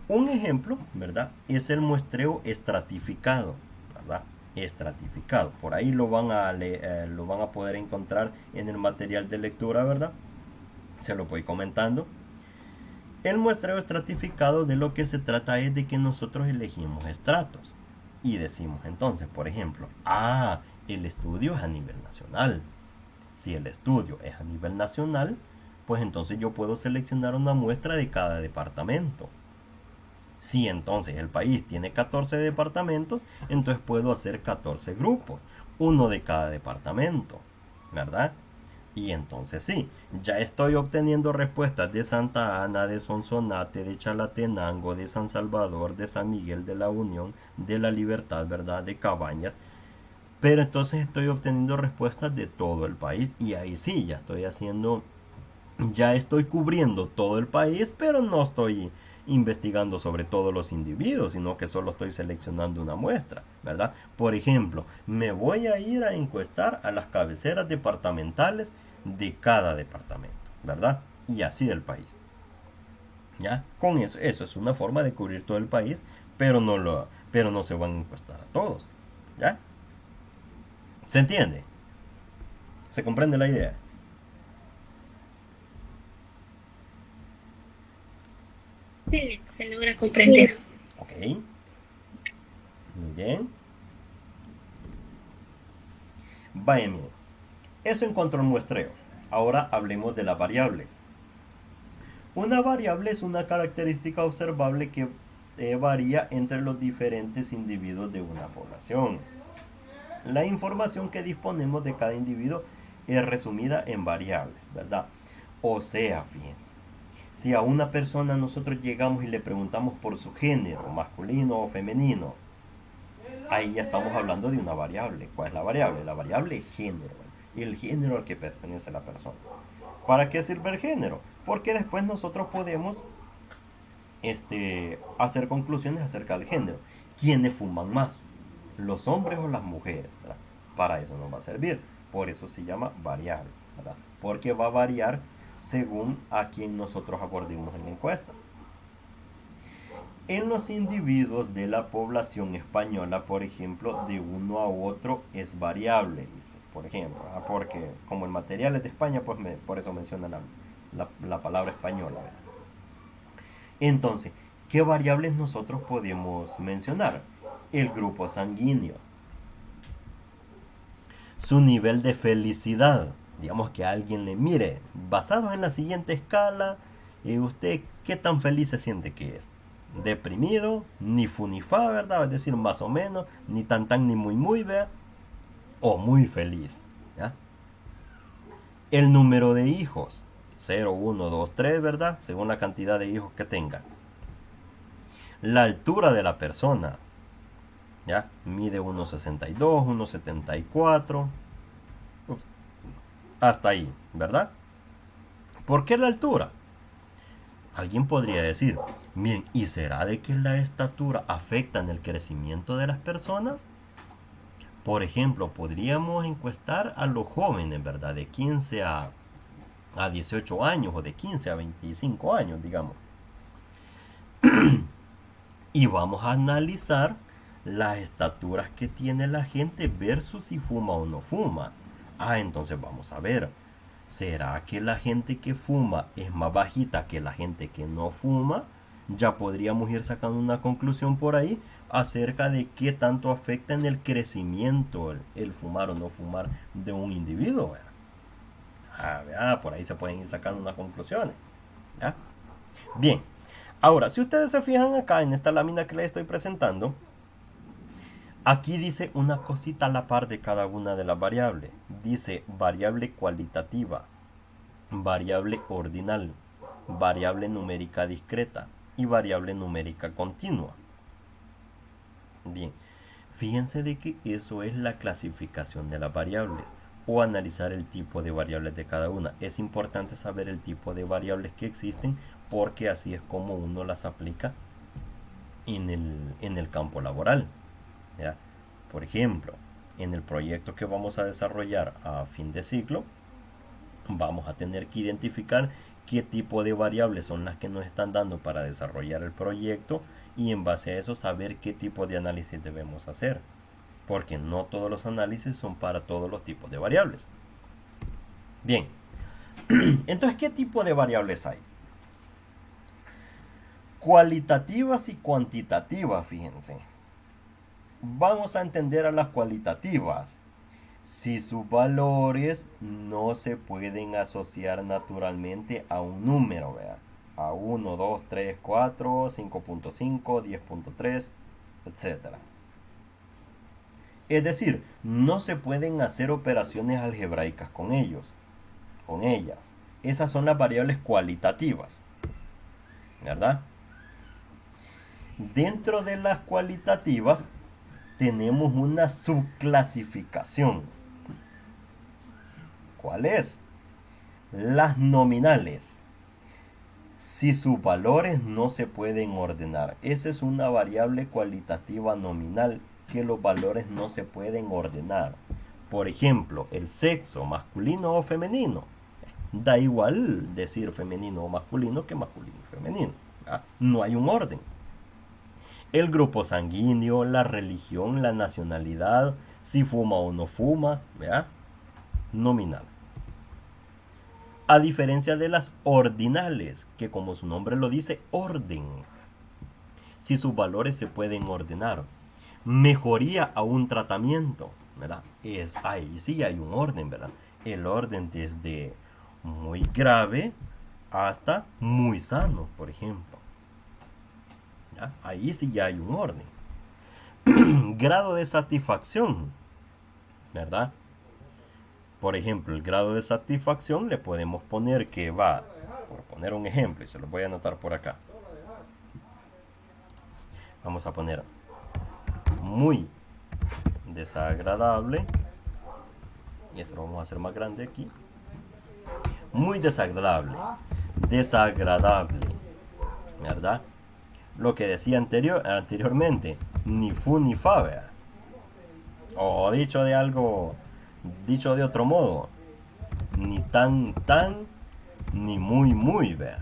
Speaker 2: Un ejemplo, ¿verdad? Es el muestreo estratificado, ¿verdad? Estratificado. Por ahí lo van a poder encontrar en el material de lectura, ¿verdad? Se lo voy comentando. El muestreo estratificado, de lo que se trata es de que nosotros elegimos estratos y decimos entonces, por ejemplo, el estudio es a nivel nacional. Si el estudio es a nivel nacional, pues entonces yo puedo seleccionar una muestra de cada departamento. Si entonces el país tiene 14 departamentos, entonces puedo hacer 14 grupos, uno de cada departamento, ¿verdad? Y entonces sí, ya estoy obteniendo respuestas de Santa Ana, de Sonsonate, de Chalatenango, de San Salvador, de San Miguel de la Unión, de La Libertad, ¿verdad? De Cabañas. Pero entonces estoy obteniendo respuestas de todo el país y ahí sí, ya estoy cubriendo todo el país, pero no estoy investigando sobre todos los individuos, sino que solo estoy seleccionando una muestra, ¿verdad? Por ejemplo, me voy a ir a encuestar a las cabeceras departamentales de cada departamento, ¿verdad? Y así del país. ¿Ya? Con eso es una forma de cubrir todo el país, pero no se van a encuestar a todos, ¿ya? ¿Se entiende? ¿Se comprende la idea?
Speaker 1: Se logra comprender.
Speaker 2: Ok, muy bien. Vaya, miren. Eso en cuanto al muestreo. Ahora hablemos de las variables. Una variable es una característica observable que varía entre los diferentes individuos de una población. La información que disponemos de cada individuo es resumida en variables, ¿verdad? O sea, fíjense, si a una persona nosotros llegamos y le preguntamos por su género, masculino o femenino, ahí ya estamos hablando de una variable. ¿Cuál es la variable? La variable es género, el género al que pertenece la persona. ¿Para qué sirve el género? Porque después nosotros podemos hacer conclusiones acerca del género. ¿Quiénes fuman más? ¿Los hombres o las mujeres? ¿Verdad? Para eso nos va a servir. Por eso se llama variable, ¿verdad? Porque va a variar según a quien nosotros abordemos en la encuesta. En los individuos de la población española, por ejemplo, de uno a otro es variable, dice, por ejemplo, porque como el material es de España, pues por eso menciona la palabra española, ¿verdad? Entonces, ¿qué variables nosotros podemos mencionar? El grupo sanguíneo, su nivel de felicidad, digamos que a alguien le mire, basado en la siguiente escala, usted qué tan feliz se siente que es. Deprimido, ni fu ni fa, ¿verdad? Es decir, más o menos, ni tan tan ni muy muy, ¿verdad? O muy feliz, ¿ya? El número de hijos, 0, 1, 2, 3, ¿verdad? Según la cantidad de hijos que tenga. La altura de la persona, ¿ya? Mide 1,62, 1,74, hasta ahí, ¿verdad? ¿Por qué la altura? Alguien podría decir, miren, ¿y será de que la estatura afecta en el crecimiento de las personas? Por ejemplo, podríamos encuestar a los jóvenes, ¿verdad? De 15 a 18 años o de 15 a 25 años, digamos. Y vamos a analizar las estaturas que tiene la gente versus si fuma o no fuma. Entonces vamos a ver. ¿Será que la gente que fuma es más bajita que la gente que no fuma? Ya podríamos ir sacando una conclusión por ahí acerca de qué tanto afecta en el crecimiento el fumar o no fumar de un individuo. Por ahí se pueden ir sacando unas conclusiones. ¿Ya? Bien, ahora si ustedes se fijan acá en esta lámina que les estoy presentando, aquí dice una cosita a la par de cada una de las variables. Dice variable cualitativa, variable ordinal, variable numérica discreta y variable numérica continua. Bien, fíjense de que eso es la clasificación de las variables o analizar el tipo de variables de cada una. Es importante saber el tipo de variables que existen porque así es como uno las aplica en el campo laboral. ¿Ya? Por ejemplo, en el proyecto que vamos a desarrollar a fin de ciclo, vamos a tener que identificar qué tipo de variables son las que nos están dando para desarrollar el proyecto y en base a eso saber qué tipo de análisis debemos hacer, porque no todos los análisis son para todos los tipos de variables. Bien, entonces, ¿qué tipo de variables hay? Cualitativas y cuantitativas, fíjense. Vamos a entender a las cualitativas. Si sus valores no se pueden asociar naturalmente a un número, ¿verdad? A 1, 2, 3, 4, 5.5, 10.3, etc. Es decir, no se pueden hacer operaciones algebraicas con ellos, con ellas. Esas son las variables cualitativas, ¿verdad? Dentro de las cualitativas tenemos una subclasificación. ¿Cuál es? Las nominales. Si sus valores no se pueden ordenar. Esa es una variable cualitativa nominal, que los valores no se pueden ordenar. Por ejemplo, el sexo, masculino o femenino. Da igual decir femenino o masculino que masculino y femenino. ¿Verdad? No hay un orden. El grupo sanguíneo, la religión, la nacionalidad, si fuma o no fuma, ¿verdad? Nominal. A diferencia de las ordinales, que como su nombre lo dice, orden. Si sus valores se pueden ordenar. Mejoría a un tratamiento, ¿verdad? Ahí sí hay un orden, ¿verdad? El orden desde muy grave hasta muy sano, por ejemplo. ¿Ya? Ahí sí ya hay un orden. Grado de satisfacción, ¿verdad? Por ejemplo, el grado de satisfacción le podemos poner que va, por poner un ejemplo, y se lo voy a anotar por acá. Vamos a poner muy desagradable, y esto lo vamos a hacer más grande aquí. Muy desagradable, ¿verdad? Lo que decía anteriormente, ni fu ni fa, ¿verdad? O dicho de otro modo, ni tan, ni muy, ¿verdad?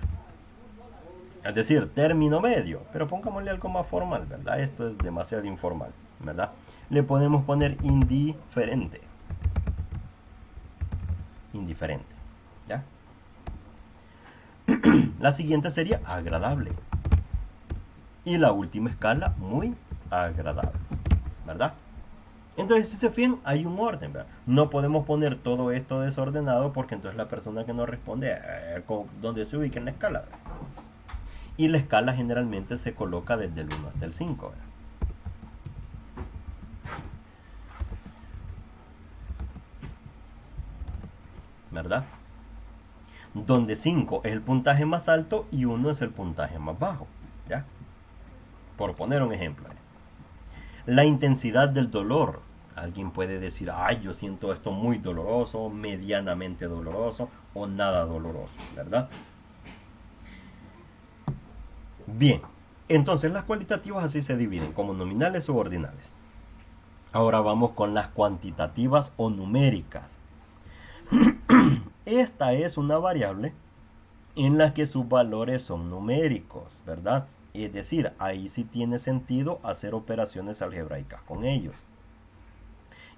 Speaker 2: Es decir, término medio, pero pongámosle algo más formal, ¿verdad? Esto es demasiado informal, ¿verdad? Le podemos poner indiferente, ¿ya? La siguiente sería agradable. Y la última escala, muy agradable, ¿verdad? Entonces, si se fijan, hay un orden, ¿verdad? No podemos poner todo esto desordenado porque entonces la persona que nos responde, ¿dónde se ubica en la escala? ¿Verdad? Y la escala generalmente se coloca desde el 1 hasta el 5, ¿verdad? Donde 5 es el puntaje más alto y 1 es el puntaje más bajo, ¿ya? Por poner un ejemplo. La intensidad del dolor. Alguien puede decir, ay, yo siento esto muy doloroso, medianamente doloroso o nada doloroso, ¿verdad? Bien, entonces las cualitativas así se dividen, como nominales o ordinales. Ahora vamos con las cuantitativas o numéricas. Esta es una variable en la que sus valores son numéricos, ¿verdad? Es decir, ahí sí tiene sentido hacer operaciones algebraicas con ellos.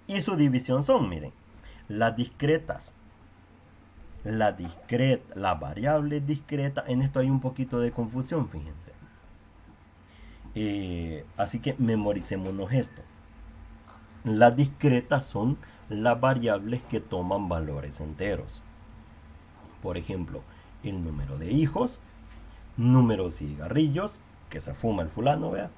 Speaker 2: Y su división son, miren, las discretas. La variable discreta, en esto hay un poquito de confusión, fíjense. Así que memoricémonos esto. Las discretas son las variables que toman valores enteros. Por ejemplo, el número de hijos, número de cigarrillos que se fuma el fulano, vea,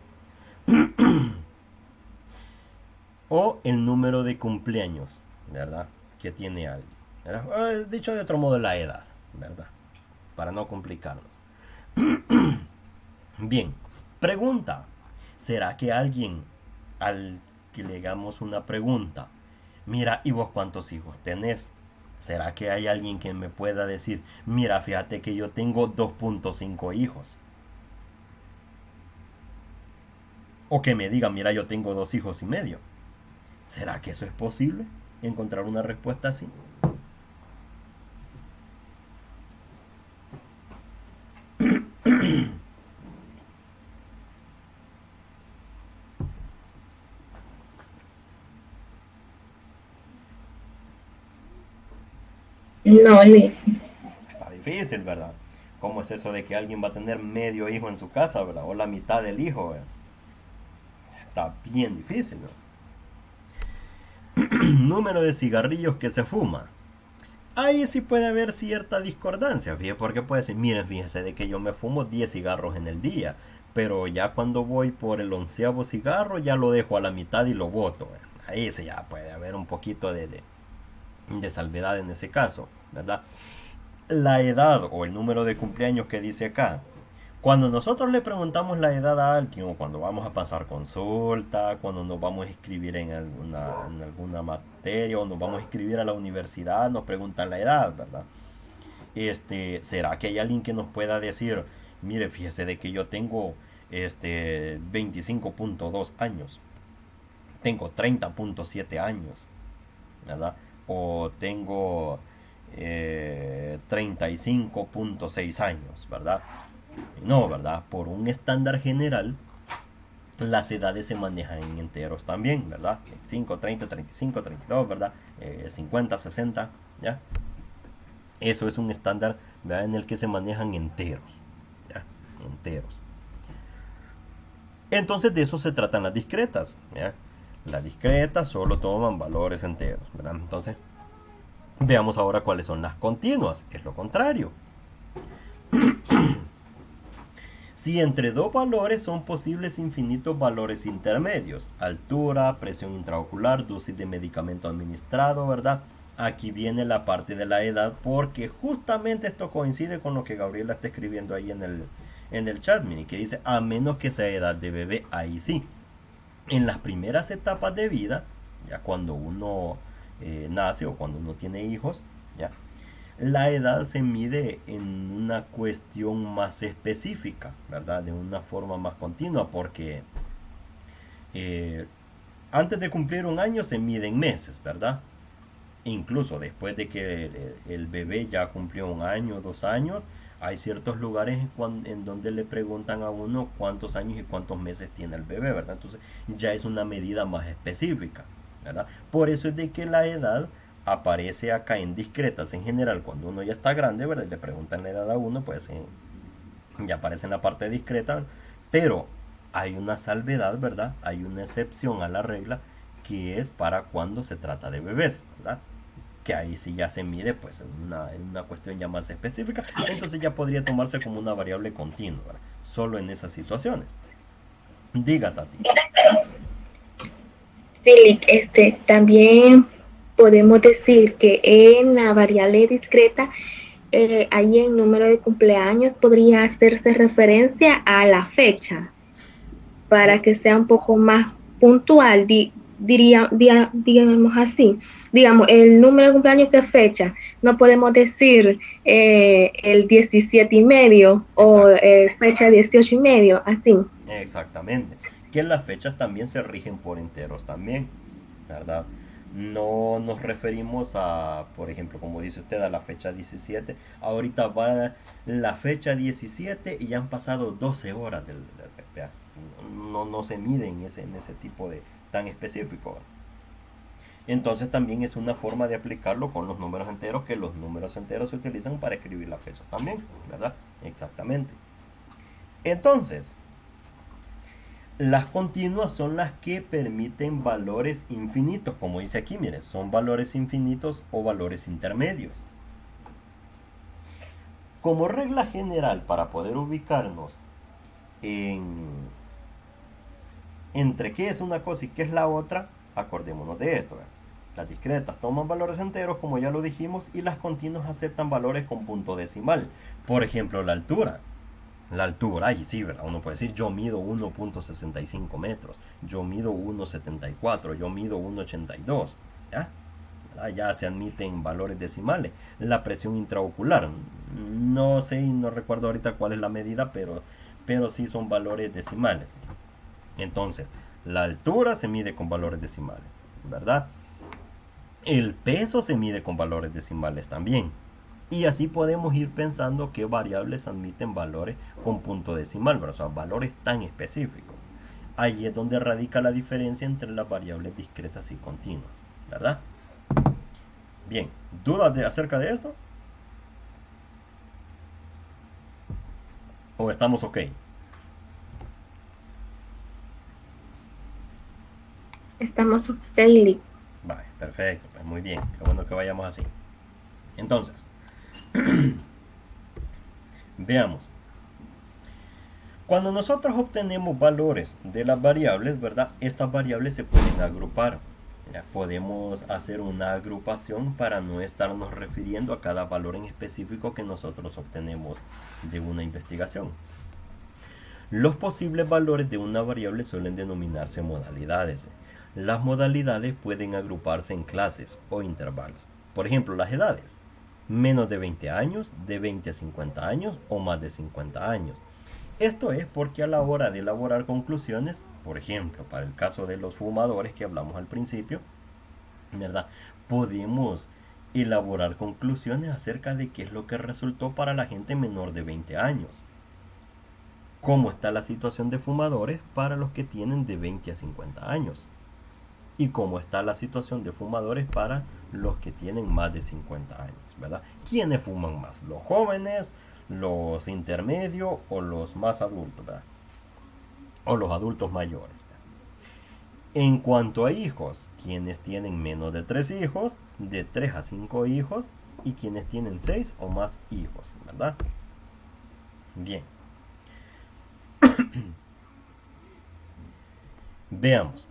Speaker 2: o el número de cumpleaños, ¿verdad? Que tiene alguien, ¿verdad? Dicho de otro modo, la edad, ¿verdad? Para no complicarnos. Bien, pregunta. ¿Será que alguien al que le hagamos una pregunta, mira, ¿y vos cuántos hijos tenés? ¿Será que hay alguien que me pueda decir, mira, fíjate que yo tengo 2.5 hijos? O que me diga, mira, yo tengo 2 hijos y medio. ¿Será que eso es posible? ¿Encontrar una respuesta así?
Speaker 1: No,
Speaker 2: Está difícil, ¿verdad? ¿Cómo es eso de que alguien va a tener medio hijo en su casa, ¿verdad? O la mitad del hijo, ¿verdad? Está bien difícil, ¿no? Número de cigarrillos que se fuma. Ahí sí puede haber cierta discordancia, fíjate, porque puede decir, miren, fíjense de que yo me fumo 10 cigarros en el día, pero ya cuando voy por el 11º cigarro ya lo dejo a la mitad y lo boto. Ahí sí ya puede haber un poquito de salvedad en ese caso, ¿verdad? La edad o el número de cumpleaños que dice acá. Cuando nosotros le preguntamos la edad a alguien, o cuando vamos a pasar consulta, cuando nos vamos a inscribir en alguna materia, o nos vamos a inscribir a la universidad, nos preguntan la edad, ¿verdad? ¿Será que hay alguien que nos pueda decir, mire, fíjese de que yo tengo 25.2 años, tengo 30.7 años, ¿verdad? O tengo 35.6 años, ¿verdad? No, ¿verdad? Por un estándar general, las edades se manejan en enteros también, ¿verdad? 5, 30, 35, 32, ¿verdad? 50, 60, ¿ya? Eso es un estándar, ¿verdad? En el que se manejan enteros, ¿ya? Enteros. Entonces de eso se tratan las discretas, ¿ya? Las discretas solo toman valores enteros, ¿verdad? Entonces, veamos ahora cuáles son las continuas. Es lo contrario. Si entre dos valores son posibles infinitos valores intermedios, altura, presión intraocular, dosis de medicamento administrado, ¿verdad? Aquí viene la parte de la edad, porque justamente esto coincide con lo que Gabriela está escribiendo ahí en el chat mini, que dice, a menos que sea edad de bebé, ahí sí. En las primeras etapas de vida, ya cuando uno nace o cuando uno tiene hijos, ya, la edad se mide en una cuestión más específica, ¿verdad? De una forma más continua, porque antes de cumplir un año se mide en meses, ¿verdad? Incluso después de que el bebé ya cumplió un año, 2 años, hay ciertos lugares en donde le preguntan a uno cuántos años y cuántos meses tiene el bebé, ¿verdad? Entonces ya es una medida más específica, ¿verdad? Por eso es de que la edad aparece acá en discretas en general cuando uno ya está grande, ¿verdad? Le preguntan la edad a uno, pues ya aparece en la parte discreta, pero hay una salvedad, ¿verdad? Hay una excepción a la regla que es para cuando se trata de bebés, ¿verdad? Que ahí sí ya se mide pues en una cuestión ya más específica, entonces ya podría tomarse como una variable continua, ¿verdad? Solo en esas situaciones. Diga, Tati.
Speaker 1: Sí, también podemos decir que en la variable discreta, ahí en número de cumpleaños podría hacerse referencia a la fecha para que sea un poco más puntual, digamos así. Digamos, el número de cumpleaños, ¿qué fecha? No podemos decir el 17 y medio o fecha 18 y medio, así.
Speaker 2: Exactamente. Que las fechas también se rigen por enteros también, ¿verdad? No nos referimos a, por ejemplo, como dice usted, a la fecha 17. Ahorita va la fecha 17 y ya han pasado 12 horas del PPA. No se mide en ese tipo de tan específico. Entonces también es una forma de aplicarlo con los números enteros, que los números enteros se utilizan para escribir las fechas también, ¿verdad? Exactamente. Entonces, las continuas son las que permiten valores infinitos, como dice aquí, mire, son valores infinitos o valores intermedios. Como regla general, para poder ubicarnos entre qué es una cosa y qué es la otra, acordémonos de esto. Las discretas toman valores enteros, como ya lo dijimos, y las continuas aceptan valores con punto decimal. Por ejemplo, la altura. La altura, y sí, ¿verdad? Uno puede decir, yo mido 1.65 metros, yo mido 1.74, yo mido 1.82, ¿ya? Ya se admiten valores decimales. La presión intraocular, no sé y no recuerdo ahorita cuál es la medida, pero sí son valores decimales. Entonces, la altura se mide con valores decimales, ¿verdad? El peso se mide con valores decimales también. Y así podemos ir pensando qué variables admiten valores con punto decimal, o sea, valores tan específicos. Ahí es donde radica la diferencia entre las variables discretas y continuas, ¿verdad? Bien, ¿dudas acerca de esto? ¿O estamos ok?
Speaker 1: Estamos ok.
Speaker 2: Vale, perfecto, pues muy bien, qué bueno que vayamos así. Entonces, veamos. Cuando nosotros obtenemos valores de las variables, ¿verdad? Estas variables se pueden agrupar. Ya podemos hacer una agrupación para no estarnos refiriendo a cada valor en específico que nosotros obtenemos de una investigación. Los posibles valores de una variable suelen denominarse modalidades. Las modalidades pueden agruparse en clases o intervalos. Por ejemplo, las edades. Menos de 20 años, de 20 a 50 años o más de 50 años. Esto es porque a la hora de elaborar conclusiones, por ejemplo, para el caso de los fumadores que hablamos al principio, ¿verdad? Podemos elaborar conclusiones acerca de qué es lo que resultó para la gente menor de 20 años. Cómo está la situación de fumadores para los que tienen de 20 a 50 años. Y cómo está la situación de fumadores para los que tienen más de 50 años, ¿verdad? ¿Quiénes fuman más? ¿Los jóvenes, los intermedios o los más adultos, ¿verdad? O los adultos mayores, ¿verdad? En cuanto a hijos, quienes tienen menos de 3 hijos, de 3 a 5 hijos y quienes tienen 6 o más hijos, ¿verdad? Bien. Veamos.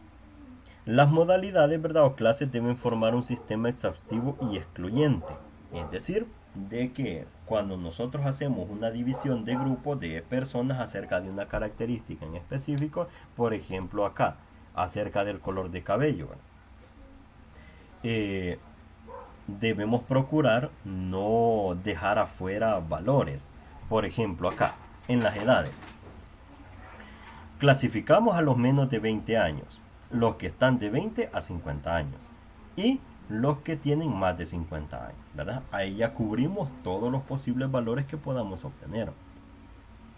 Speaker 2: Las modalidades, ¿verdad? O clases deben formar un sistema exhaustivo y excluyente. Es decir, de que cuando nosotros hacemos una división de grupos de personas acerca de una característica en específico, por ejemplo acá, acerca del color de cabello, debemos procurar no dejar afuera valores. Por ejemplo acá, en las edades. Clasificamos a los menos de 20 años, los que están de 20 a 50 años y los que tienen más de 50 años, ¿verdad? Ahí ya cubrimos todos los posibles valores que podamos obtener,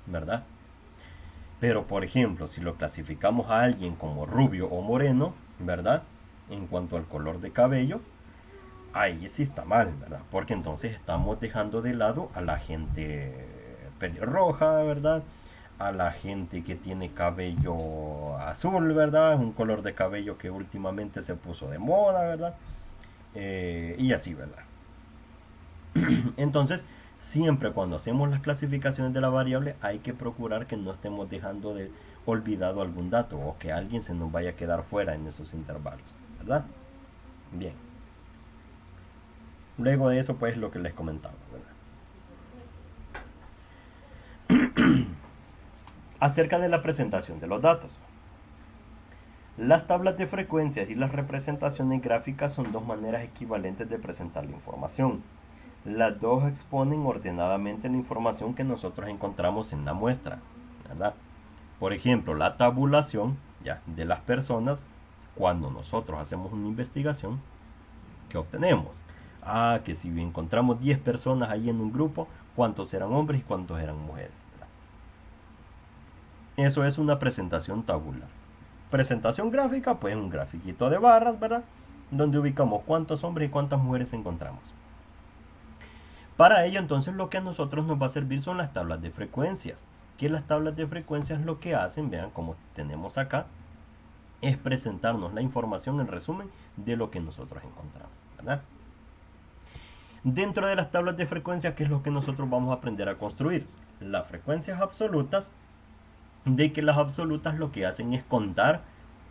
Speaker 2: ¿verdad? Pero, por ejemplo, si lo clasificamos a alguien como rubio o moreno, ¿verdad? En cuanto al color de cabello, ahí sí está mal, ¿verdad? Porque entonces estamos dejando de lado a la gente pelirroja, ¿verdad? A la gente que tiene cabello azul, ¿verdad? Es un color de cabello que últimamente se puso de moda, ¿verdad? Y así, ¿verdad? Entonces, siempre cuando hacemos las clasificaciones de la variable hay que procurar que no estemos dejando de olvidado algún dato o que alguien se nos vaya a quedar fuera en esos intervalos, ¿verdad? Bien. Luego de eso, pues, lo que les comentaba, ¿verdad? Acerca de la presentación de los datos. Las tablas de frecuencias y las representaciones gráficas son dos maneras equivalentes de presentar la información. Las dos exponen ordenadamente la información que nosotros encontramos en la muestra, ¿verdad? Por ejemplo, la tabulación ya, de las personas, cuando nosotros hacemos una investigación, ¿qué obtenemos? Que si encontramos 10 personas ahí en un grupo, ¿cuántos eran hombres y cuántos eran mujeres? Eso es una presentación tabular. Presentación gráfica, pues un grafiquito de barras, ¿verdad? Donde ubicamos cuántos hombres y cuántas mujeres encontramos. Para ello, entonces, lo que a nosotros nos va a servir son las tablas de frecuencias. Que las tablas de frecuencias lo que hacen, vean como tenemos acá, es presentarnos la información en resumen de lo que nosotros encontramos, ¿verdad? Dentro de las tablas de frecuencias, ¿qué es lo que nosotros vamos a aprender a construir? Las frecuencias absolutas, de que las absolutas lo que hacen es contar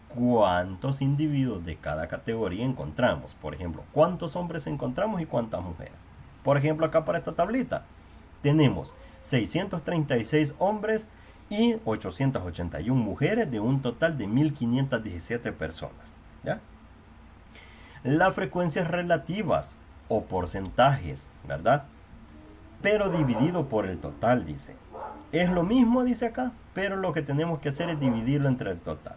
Speaker 2: cuántos individuos de cada categoría encontramos. Por ejemplo, cuántos hombres encontramos y cuántas mujeres. Por ejemplo, acá para esta tablita tenemos 636 hombres y 881 mujeres de un total de 1517 personas, ¿ya? Las frecuencias relativas o porcentajes, ¿verdad? Pero dividido por el total, dice. Es lo mismo, dice acá, pero lo que tenemos que hacer es dividirlo entre el total.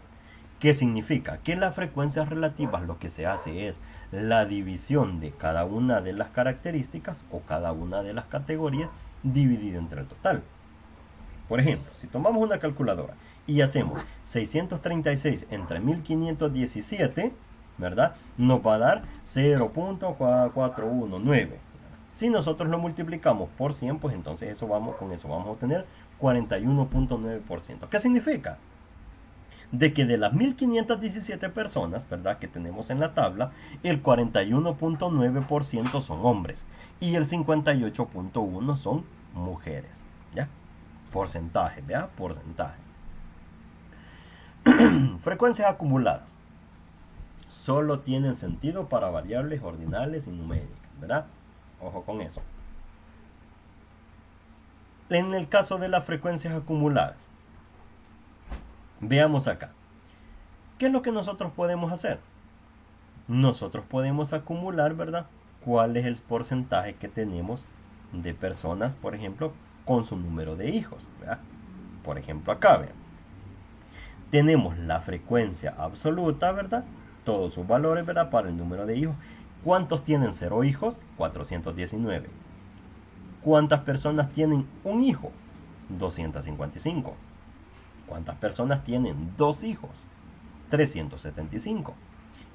Speaker 2: ¿Qué significa? Que las frecuencias relativas lo que se hace es la división de cada una de las características o cada una de las categorías dividido entre el total. Por ejemplo, si tomamos una calculadora y hacemos 636 entre 1517, ¿verdad? Nos va a dar 0.419. Si nosotros lo multiplicamos por 100, pues entonces con eso vamos a obtener 41.9%. ¿Qué significa? De que de las 1517 personas, ¿verdad?, que tenemos en la tabla, el 41.9% son hombres y el 58.1% son mujeres, ¿ya? Porcentaje, ¿verdad? Porcentajes. Frecuencias acumuladas. Solo tienen sentido para variables ordinales y numéricas, ¿verdad? Ojo con eso. En el caso de las frecuencias acumuladas, veamos acá. ¿Qué es lo que nosotros podemos hacer? Nosotros podemos acumular, ¿verdad?, cuál es el porcentaje que tenemos de personas, por ejemplo, con su número de hijos, ¿verdad? Por ejemplo, acá, vean. Tenemos la frecuencia absoluta, ¿verdad? Todos sus valores, ¿verdad?, para el número de hijos. ¿Cuántos tienen 0 hijos? 419. ¿Cuántas personas tienen un hijo? 255. ¿Cuántas personas tienen 2 hijos? 375.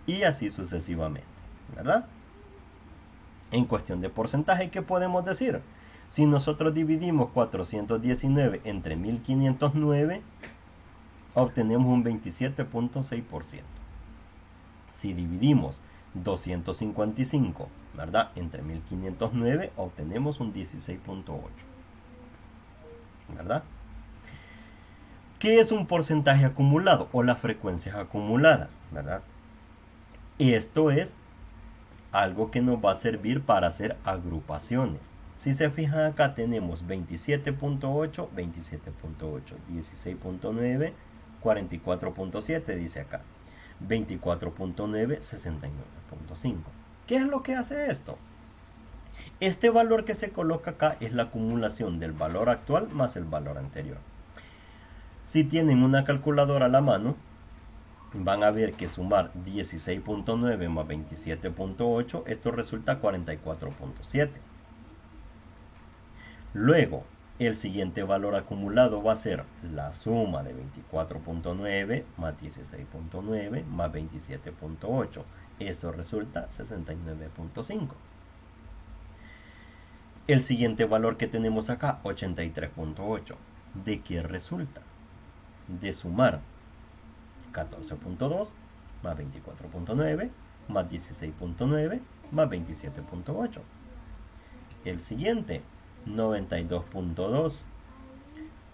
Speaker 2: Y así sucesivamente, ¿verdad? En cuestión de porcentaje, ¿qué podemos decir? Si nosotros dividimos 419 entre 1509, obtenemos un 27.6%. Si dividimos 255, ¿verdad?, entre 1509, obtenemos un 16.8%, ¿verdad? ¿Qué es un porcentaje acumulado o las frecuencias acumuladas, ¿verdad? Esto es algo que nos va a servir para hacer agrupaciones. Si se fijan acá tenemos 27.8, 27.8, 16.9, 44.7 dice acá, 24.9, 69.5. ¿Qué es lo que hace esto? Este valor que se coloca acá es la acumulación del valor actual más el valor anterior. Si tienen una calculadora a la mano, van a ver que sumar 16.9 más 27.8, esto resulta 44.7. Luego, el siguiente valor acumulado va a ser la suma de 24.9 más 16.9 más 27.8. Esto resulta 69.5. El siguiente valor que tenemos acá, 83.8. ¿De qué resulta? De sumar 14.2 más 24.9 más 16.9 más 27.8. El siguiente, 92.2,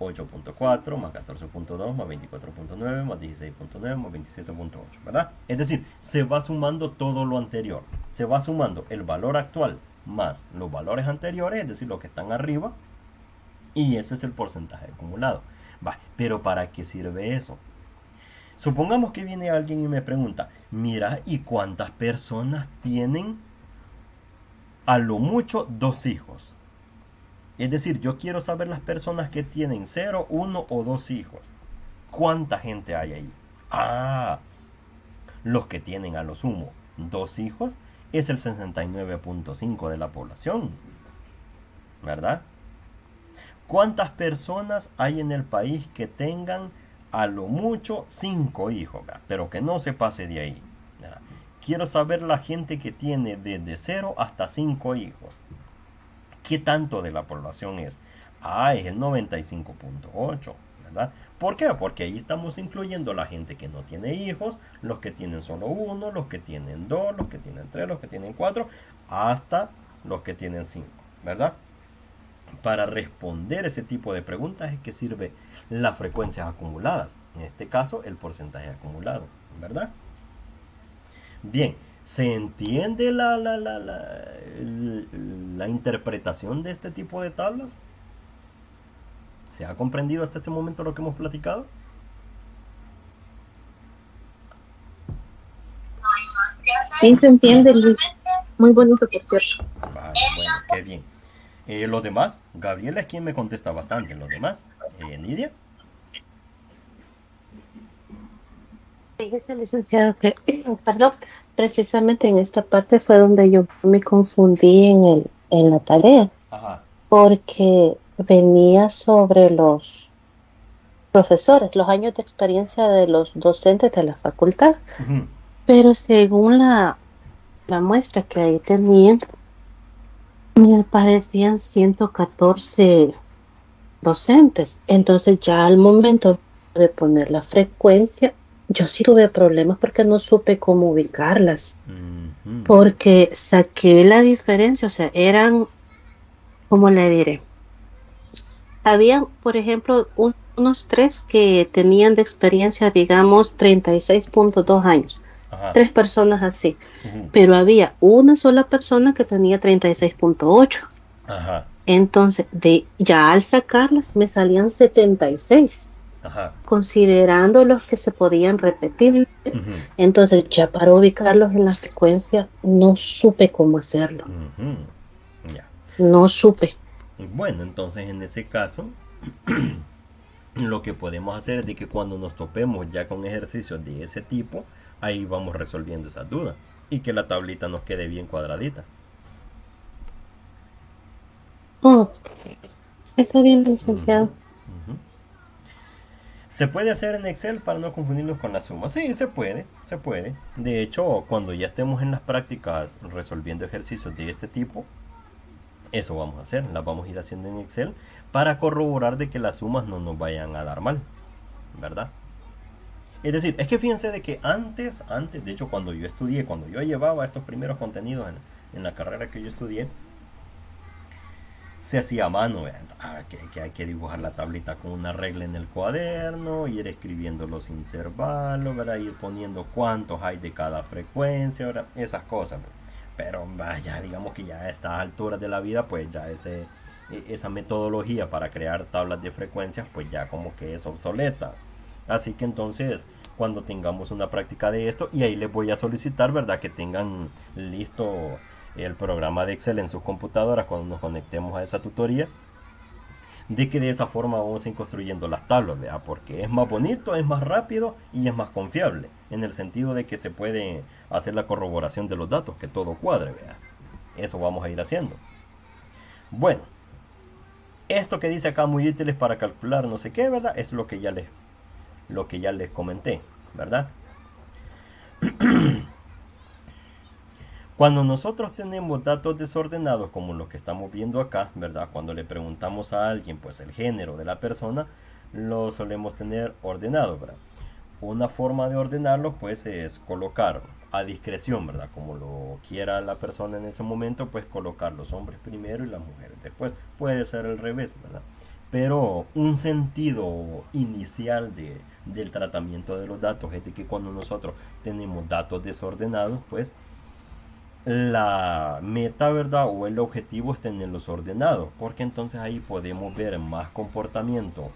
Speaker 2: 8.4 más 14.2 más 24.9 más 16.9 más 27.8, ¿verdad? Es decir, se va sumando todo lo anterior. Se va sumando el valor actual más los valores anteriores, es decir, los que están arriba, y ese es el porcentaje acumulado. Va, pero ¿para qué sirve eso? Supongamos que viene alguien y me pregunta, mira, ¿y cuántas personas tienen a lo mucho 2 hijos? Es decir, yo quiero saber las personas que tienen 0, 1 o 2 hijos. ¿Cuánta gente hay ahí? Ah, los que tienen a lo sumo 2 hijos es el 69.5 de la población, ¿verdad? ¿Cuántas personas hay en el país que tengan a lo mucho 5 hijos, pero que no se pase de ahí? Quiero saber la gente que tiene desde 0 hasta 5 hijos. ¿Qué tanto de la población es? Ah, es el 95.8, ¿verdad? ¿Por qué? Porque ahí estamos incluyendo la gente que no tiene hijos, los que tienen solo 1, los que tienen 2, los que tienen 3, los que tienen 4, hasta los que tienen 5, ¿verdad? Para responder ese tipo de preguntas es que sirve las frecuencias acumuladas. En este caso, el porcentaje acumulado, ¿verdad? Bien, ¿se entiende la interpretación de este tipo de tablas? ¿Se ha comprendido hasta este momento lo que hemos platicado?
Speaker 4: Sí se entiende, Luis. Muy bonito, por cierto.
Speaker 2: Vale, bueno, qué bien. Los demás, Gabriela es quien me contesta bastante. Los demás, Nidia.
Speaker 3: Fíjese, licenciado, que, perdón, precisamente en esta parte fue donde yo me confundí en la tarea,
Speaker 2: Ajá.
Speaker 3: porque venía sobre los profesores, los años de experiencia de los docentes de la facultad,
Speaker 2: Ujú.
Speaker 3: pero según la muestra que ahí tenían, me aparecían 114 docentes. Entonces ya al momento de poner la frecuencia, yo sí tuve problemas porque no supe cómo ubicarlas,
Speaker 2: Ujú.
Speaker 3: porque saqué la diferencia, o sea, eran, ¿cómo le diré? Había, por ejemplo, unos tres que tenían de experiencia, digamos, 36,2 años,
Speaker 2: Ajá.
Speaker 3: tres personas así,
Speaker 2: Ujú.
Speaker 3: pero había una sola persona que tenía 36,8.
Speaker 2: Ajá.
Speaker 3: Entonces, ya al sacarlas me salían 76,
Speaker 2: Ajá.
Speaker 3: considerando los que se podían repetir.
Speaker 2: Ujú.
Speaker 3: Entonces, ya para ubicarlos en la frecuencia, no supe cómo hacerlo.
Speaker 2: Ujú. Ya.
Speaker 3: No supe.
Speaker 2: Bueno, entonces en ese caso, lo que podemos hacer es de que cuando nos topemos ya con ejercicios de ese tipo, ahí vamos resolviendo esas dudas y que la tablita nos quede bien cuadradita.
Speaker 3: Oh, está bien,
Speaker 2: Ujú.
Speaker 3: licenciado.
Speaker 2: Ujú. ¿Se puede hacer en Excel para no confundirnos con la suma? Sí, se puede, se puede. De hecho, cuando ya estemos en las prácticas resolviendo ejercicios de este tipo, eso vamos a hacer, las vamos a ir haciendo en Excel para corroborar de que las sumas no nos vayan a dar mal, ¿verdad? Es decir, es que fíjense de que antes, de hecho cuando yo estudié, cuando yo llevaba estos primeros contenidos en la carrera que yo estudié, se hacía a mano, que hay que dibujar la tablita con una regla en el cuaderno, ir escribiendo los intervalos, ¿verdad? Ir poniendo cuántos hay de cada frecuencia, ¿verdad? Esas cosas. Pero vaya, digamos que ya a estas alturas de la vida, pues ya esa metodología para crear tablas de frecuencias, pues ya como que es obsoleta. Así que entonces, cuando tengamos una práctica de esto, y ahí les voy a solicitar, ¿verdad? Que tengan listo el programa de Excel en sus computadoras cuando nos conectemos a esa tutoría, de que de esa forma vamos a ir construyendo las tablas, ¿verdad? Porque es más bonito, es más rápido y es más confiable, en el sentido de que se puede hacer la corroboración de los datos, que todo cuadre, ¿verdad? Eso vamos a ir haciendo. Bueno, esto que dice acá muy útiles para calcular no sé qué, ¿verdad? Es lo que ya les comenté, ¿verdad? Cuando nosotros tenemos datos desordenados como los que estamos viendo acá, ¿verdad? Cuando le preguntamos a alguien pues el género de la persona, lo solemos tener ordenado, ¿verdad? Una forma de ordenarlo pues es colocar a discreción, ¿verdad? Como lo quiera la persona en ese momento, pues colocar los hombres primero y las mujeres después. Puede ser al revés, ¿verdad? Pero un sentido inicial del tratamiento de los datos es de que cuando nosotros tenemos datos desordenados, pues la meta, ¿verdad? O el objetivo es tenerlos ordenados, porque entonces ahí podemos ver más comportamiento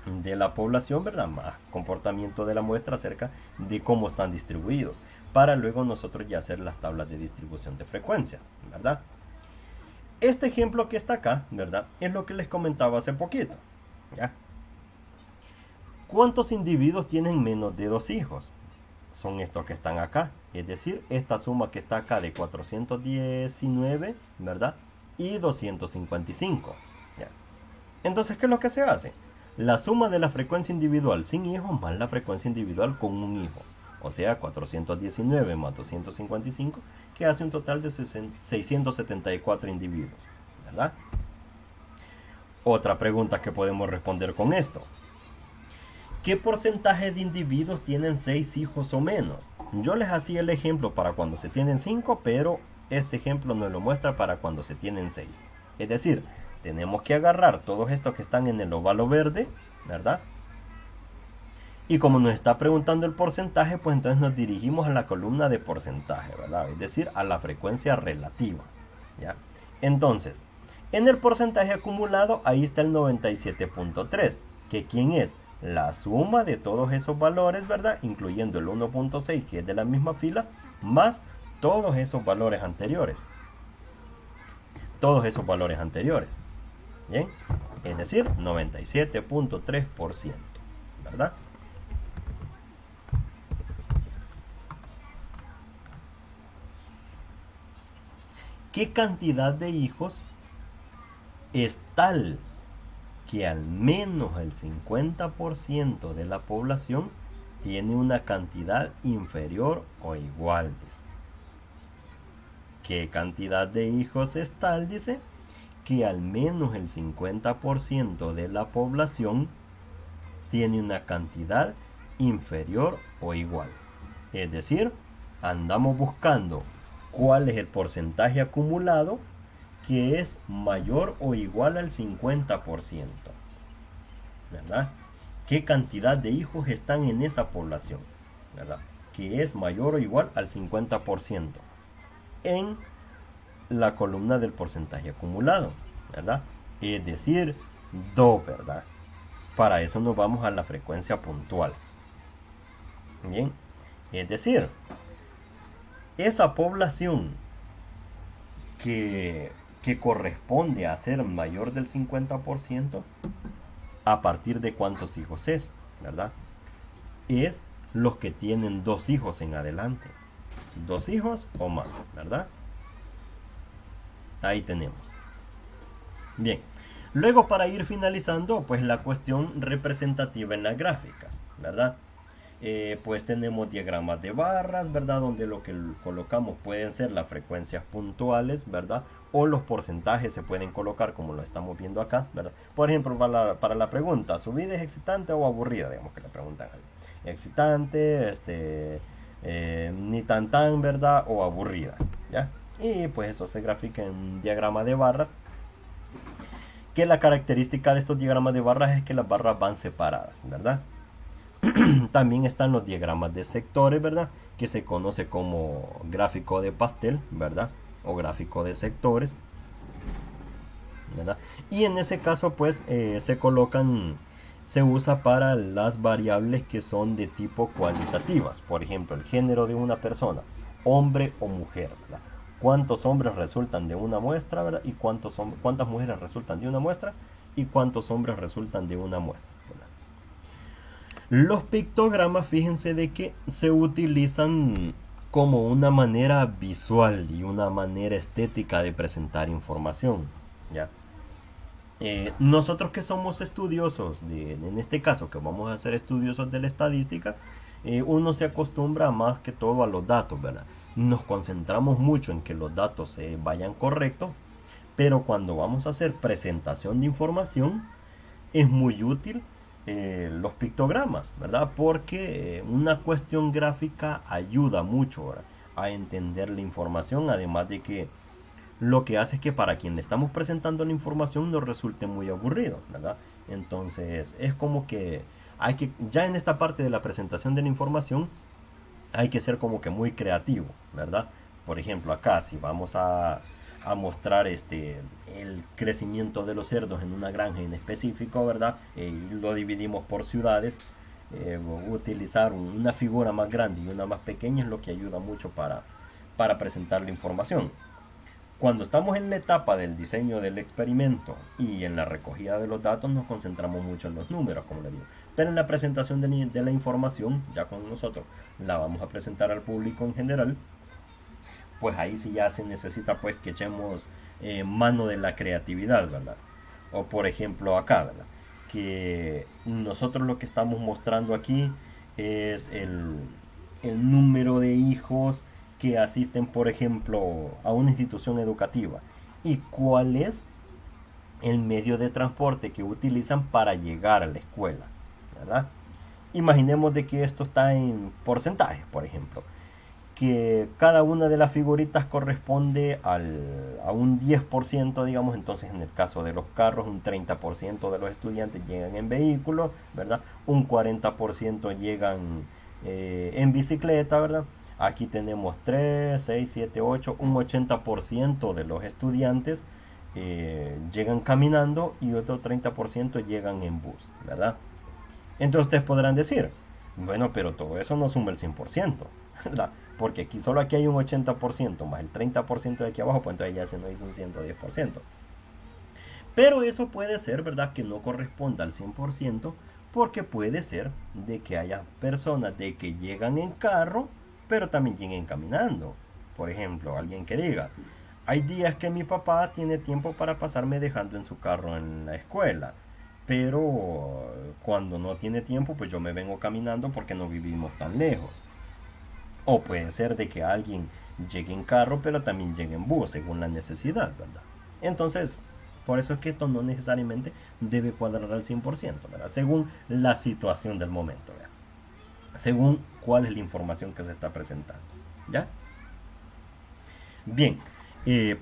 Speaker 2: de la población, ¿verdad? Más comportamiento de la muestra acerca de cómo están distribuidos, para luego nosotros ya hacer las tablas de distribución de frecuencia, ¿verdad? Este ejemplo que está acá, ¿verdad? Es lo que les comentaba hace poquito, ¿ya? ¿Cuántos individuos tienen menos de 2 hijos? Son estos que están acá, es decir, esta suma que está acá de 419, ¿verdad? Y 255. ¿Ya? Entonces, ¿qué es lo que se hace? La suma de la frecuencia individual sin hijos más la frecuencia individual con un hijo. O sea, 419 más 255, que hace un total de 674 individuos, ¿verdad? Otra pregunta que podemos responder con esto. ¿Qué porcentaje de individuos tienen 6 hijos o menos? Yo les hacía el ejemplo para cuando se tienen 5, pero este ejemplo nos lo muestra para cuando se tienen 6. Es decir, tenemos que agarrar todos estos que están en el óvalo verde, ¿verdad? Y como nos está preguntando el porcentaje, pues entonces nos dirigimos a la columna de porcentaje, ¿verdad? Es decir, a la frecuencia relativa, ¿ya? Entonces, en el porcentaje acumulado, ahí está el 97.3, que ¿quién es? La suma de todos esos valores, ¿verdad? Incluyendo el 1.6, que es de la misma fila, más todos esos valores anteriores. Todos esos valores anteriores. ¿Bien? Es decir, 97.3%, ¿verdad? ¿Qué cantidad de hijos es tal que al menos el 50% de la población tiene una cantidad inferior o igual? Dice. ¿Qué cantidad de hijos es tal? Dice que al menos el 50% de la población tiene una cantidad inferior o igual. Es decir, andamos buscando cuál es el porcentaje acumulado que es mayor o igual al 50%, ¿verdad? ¿Qué cantidad de hijos están en esa población? ¿Verdad? Que es mayor o igual al 50% en la columna del porcentaje acumulado, ¿verdad? Es decir, 2, ¿verdad? Para eso nos vamos a la frecuencia puntual. Bien, es decir, esa población que corresponde a ser mayor del 50%, a partir de cuántos hijos es, ¿verdad? Es los que tienen 2 hijos en adelante. 2 hijos o más, ¿verdad? Ahí tenemos. Bien, luego para ir finalizando, pues la cuestión representativa en las gráficas, ¿verdad? Pues tenemos diagramas de barras, ¿verdad? Donde lo que colocamos pueden ser las frecuencias puntuales, ¿verdad? O los porcentajes se pueden colocar como lo estamos viendo acá, ¿verdad? Por ejemplo, para la pregunta, ¿su vida es excitante o aburrida? Digamos que le preguntan a excitante, ni tan, ¿verdad? O aburrida, ¿ya? Y pues eso se grafica en un diagrama de barras. Que la característica de estos diagramas de barras es que las barras van separadas, ¿verdad? También están los diagramas de sectores, ¿verdad? Que se conoce como gráfico de pastel, ¿verdad? O gráfico de sectores, ¿verdad? Y en ese caso, pues, se usa para las variables que son de tipo cualitativas. Por ejemplo, el género de una persona, hombre o mujer, ¿verdad? Cuántos hombres resultan de una muestra, ¿verdad? Y cuántas mujeres resultan de una muestra y cuántos hombres resultan de una muestra, ¿verdad? Los pictogramas, fíjense de que se utilizan como una manera visual y una manera estética de presentar información, ¿ya? Nosotros que somos estudiosos, en este caso que vamos a ser estudiosos de la estadística, uno se acostumbra más que todo a los datos, ¿verdad? Nos concentramos mucho en que los datos se vayan correctos, pero cuando vamos a hacer presentación de información es muy útil los pictogramas, ¿verdad? Porque una cuestión gráfica ayuda mucho, ¿verdad?, a entender la información, además de que lo que hace es que para quien le estamos presentando la información nos resulte muy aburrido, ¿verdad? Entonces es como que ya en esta parte de la presentación de la información, hay que ser como que muy creativo, ¿verdad? Por ejemplo, acá si vamos a mostrar el crecimiento de los cerdos en una granja en específico, ¿verdad? Y lo dividimos por ciudades. Utilizar una figura más grande y una más pequeña es lo que ayuda mucho para presentar la información. Cuando estamos en la etapa del diseño del experimento y en la recogida de los datos, nos concentramos mucho en los números, como le digo. Pero en la presentación de la información, ya con nosotros la vamos a presentar al público en general, pues ahí sí ya se necesita pues que echemos mano de la creatividad, ¿verdad? O por ejemplo acá, ¿verdad?, que nosotros lo que estamos mostrando aquí es el número de hijos que asisten, por ejemplo, a una institución educativa y cuál es el medio de transporte que utilizan para llegar a la escuela, ¿verdad? Imaginemos de que esto está en porcentajes, por ejemplo, que cada una de las figuritas corresponde a un 10%, digamos. Entonces en el caso de los carros, un 30% de los estudiantes llegan en vehículos, ¿verdad? Un 40% llegan en bicicleta, ¿verdad? Aquí tenemos 3, 6, 7, 8, un 80% de los estudiantes llegan caminando y otro 30% llegan en bus, ¿verdad? Entonces ustedes podrán decir, bueno, pero todo eso no suma el 100%, ¿verdad? Porque aquí hay un 80% más el 30% de aquí abajo, pues entonces ya se nos hizo un 110%. Pero eso puede ser, ¿verdad?, que no corresponda al 100%, porque puede ser de que haya personas de que llegan en carro, pero también lleguen caminando. Por ejemplo, alguien que diga, Hay días que mi papá tiene tiempo para pasarme dejando en su carro en la escuela, pero cuando no tiene tiempo, pues yo me vengo caminando porque no vivimos tan lejos. O puede ser de que alguien llegue en carro, pero también llegue en bus, según la necesidad, ¿verdad? Entonces, por eso es que esto no necesariamente debe cuadrar al 100%, ¿verdad? Según la situación del momento, ¿verdad? Según cuál es la información que se está presentando, ¿ya? Bien,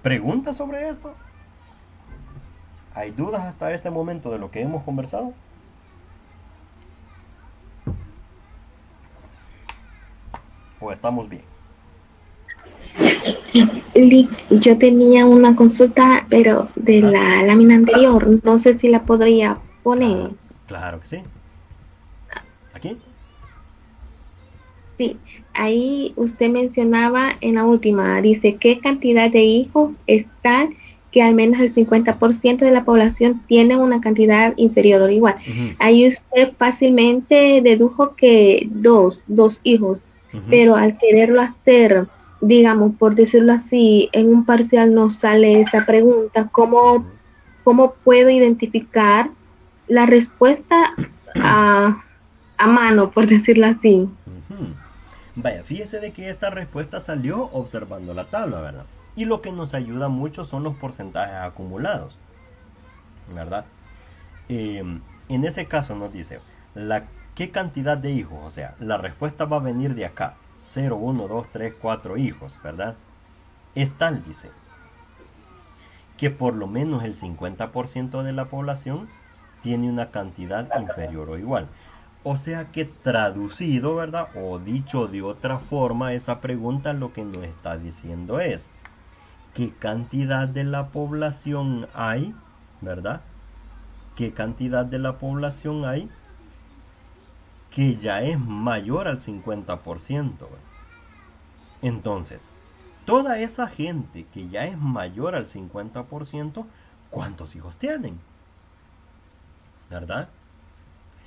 Speaker 2: ¿preguntas sobre esto? ¿Hay dudas hasta este momento de lo que hemos conversado? ¿O estamos bien?
Speaker 1: Yo tenía una consulta, pero de
Speaker 2: Ajá.
Speaker 1: la lámina anterior, no sé si la podría
Speaker 2: Claro,
Speaker 1: poner.
Speaker 2: claro que sí. ¿Aquí?
Speaker 1: Sí, ahí usted mencionaba en la última, dice, ¿qué cantidad de hijos está que al menos el 50% de la población tiene una cantidad inferior o igual?
Speaker 2: Ujú,
Speaker 1: Ahí usted fácilmente dedujo que dos hijos,
Speaker 2: ujú.
Speaker 1: pero al quererlo hacer, digamos, por decirlo así, en un parcial no sale esa pregunta, ¿cómo puedo identificar la respuesta a, a mano, por decirlo así?
Speaker 2: Ujú. Vaya, fíjese de que esta respuesta salió observando la tabla, ¿verdad? Y lo que nos ayuda mucho son los porcentajes acumulados, ¿verdad? Eh, en ese caso nos dice, ¿qué cantidad de hijos? O sea, la respuesta va a venir de acá. 0, 1, 2, 3, 4 hijos, ¿verdad? Es tal, dice, que por lo menos el 50% de la población tiene una cantidad inferior o igual. O sea que traducido, ¿verdad? O dicho de otra forma, esa pregunta lo que nos está diciendo es, ¿qué cantidad de la población hay? ¿Verdad? ¿Qué cantidad de la población hay que ya es mayor al 50%? Entonces, toda esa gente que ya es mayor al 50%, ¿cuántos hijos tienen? ¿Verdad?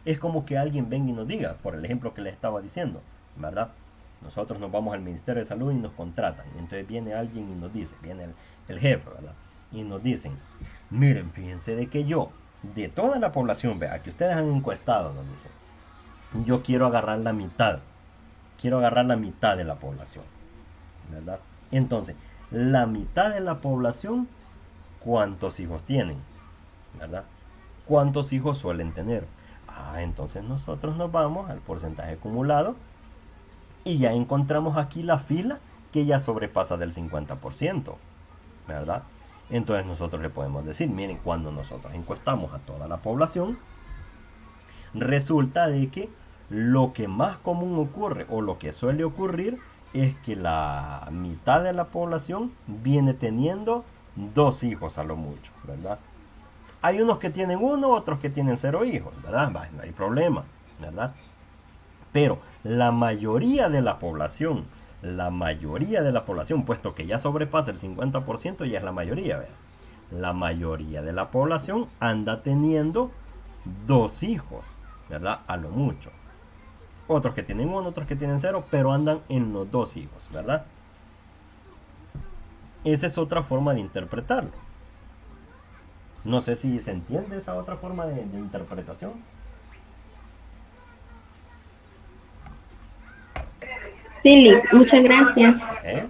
Speaker 2: Es como que alguien venga y nos diga, por el ejemplo que les estaba diciendo, ¿verdad? Nosotros nos vamos al Ministerio de Salud y nos contratan. Y entonces viene alguien y nos dice, viene el jefe, ¿verdad? Y nos dicen, miren, fíjense de que yo, de toda la población, vea, que ustedes han encuestado, nos dicen, yo quiero agarrar la mitad. Quiero agarrar la mitad de la población, ¿verdad? Entonces, la mitad de la población, ¿cuántos hijos tienen? ¿Verdad? ¿Cuántos hijos suelen tener? Entonces nosotros nos vamos al porcentaje acumulado y ya encontramos aquí la fila que ya sobrepasa del 50%, ¿verdad? Entonces nosotros le podemos decir, miren, cuando nosotros encuestamos a toda la población, resulta de que lo que más común ocurre o lo que suele ocurrir es que la mitad de la población viene teniendo 2 hijos a lo mucho, ¿verdad? Hay unos que tienen uno, otros que tienen 0 hijos, ¿verdad? No hay problema, ¿verdad? Pero la mayoría de la población, puesto que ya sobrepasa el 50%, ya es la mayoría, ¿verdad? La mayoría de la población anda teniendo 2 hijos, ¿verdad? A lo mucho. Otros que tienen uno, otros que tienen 0, pero andan en los 2 hijos, ¿verdad? Esa es otra forma de interpretarlo. No sé si se entiende esa otra forma de interpretación.
Speaker 1: Sí, Liz, muchas gracias.
Speaker 2: ¿Eh?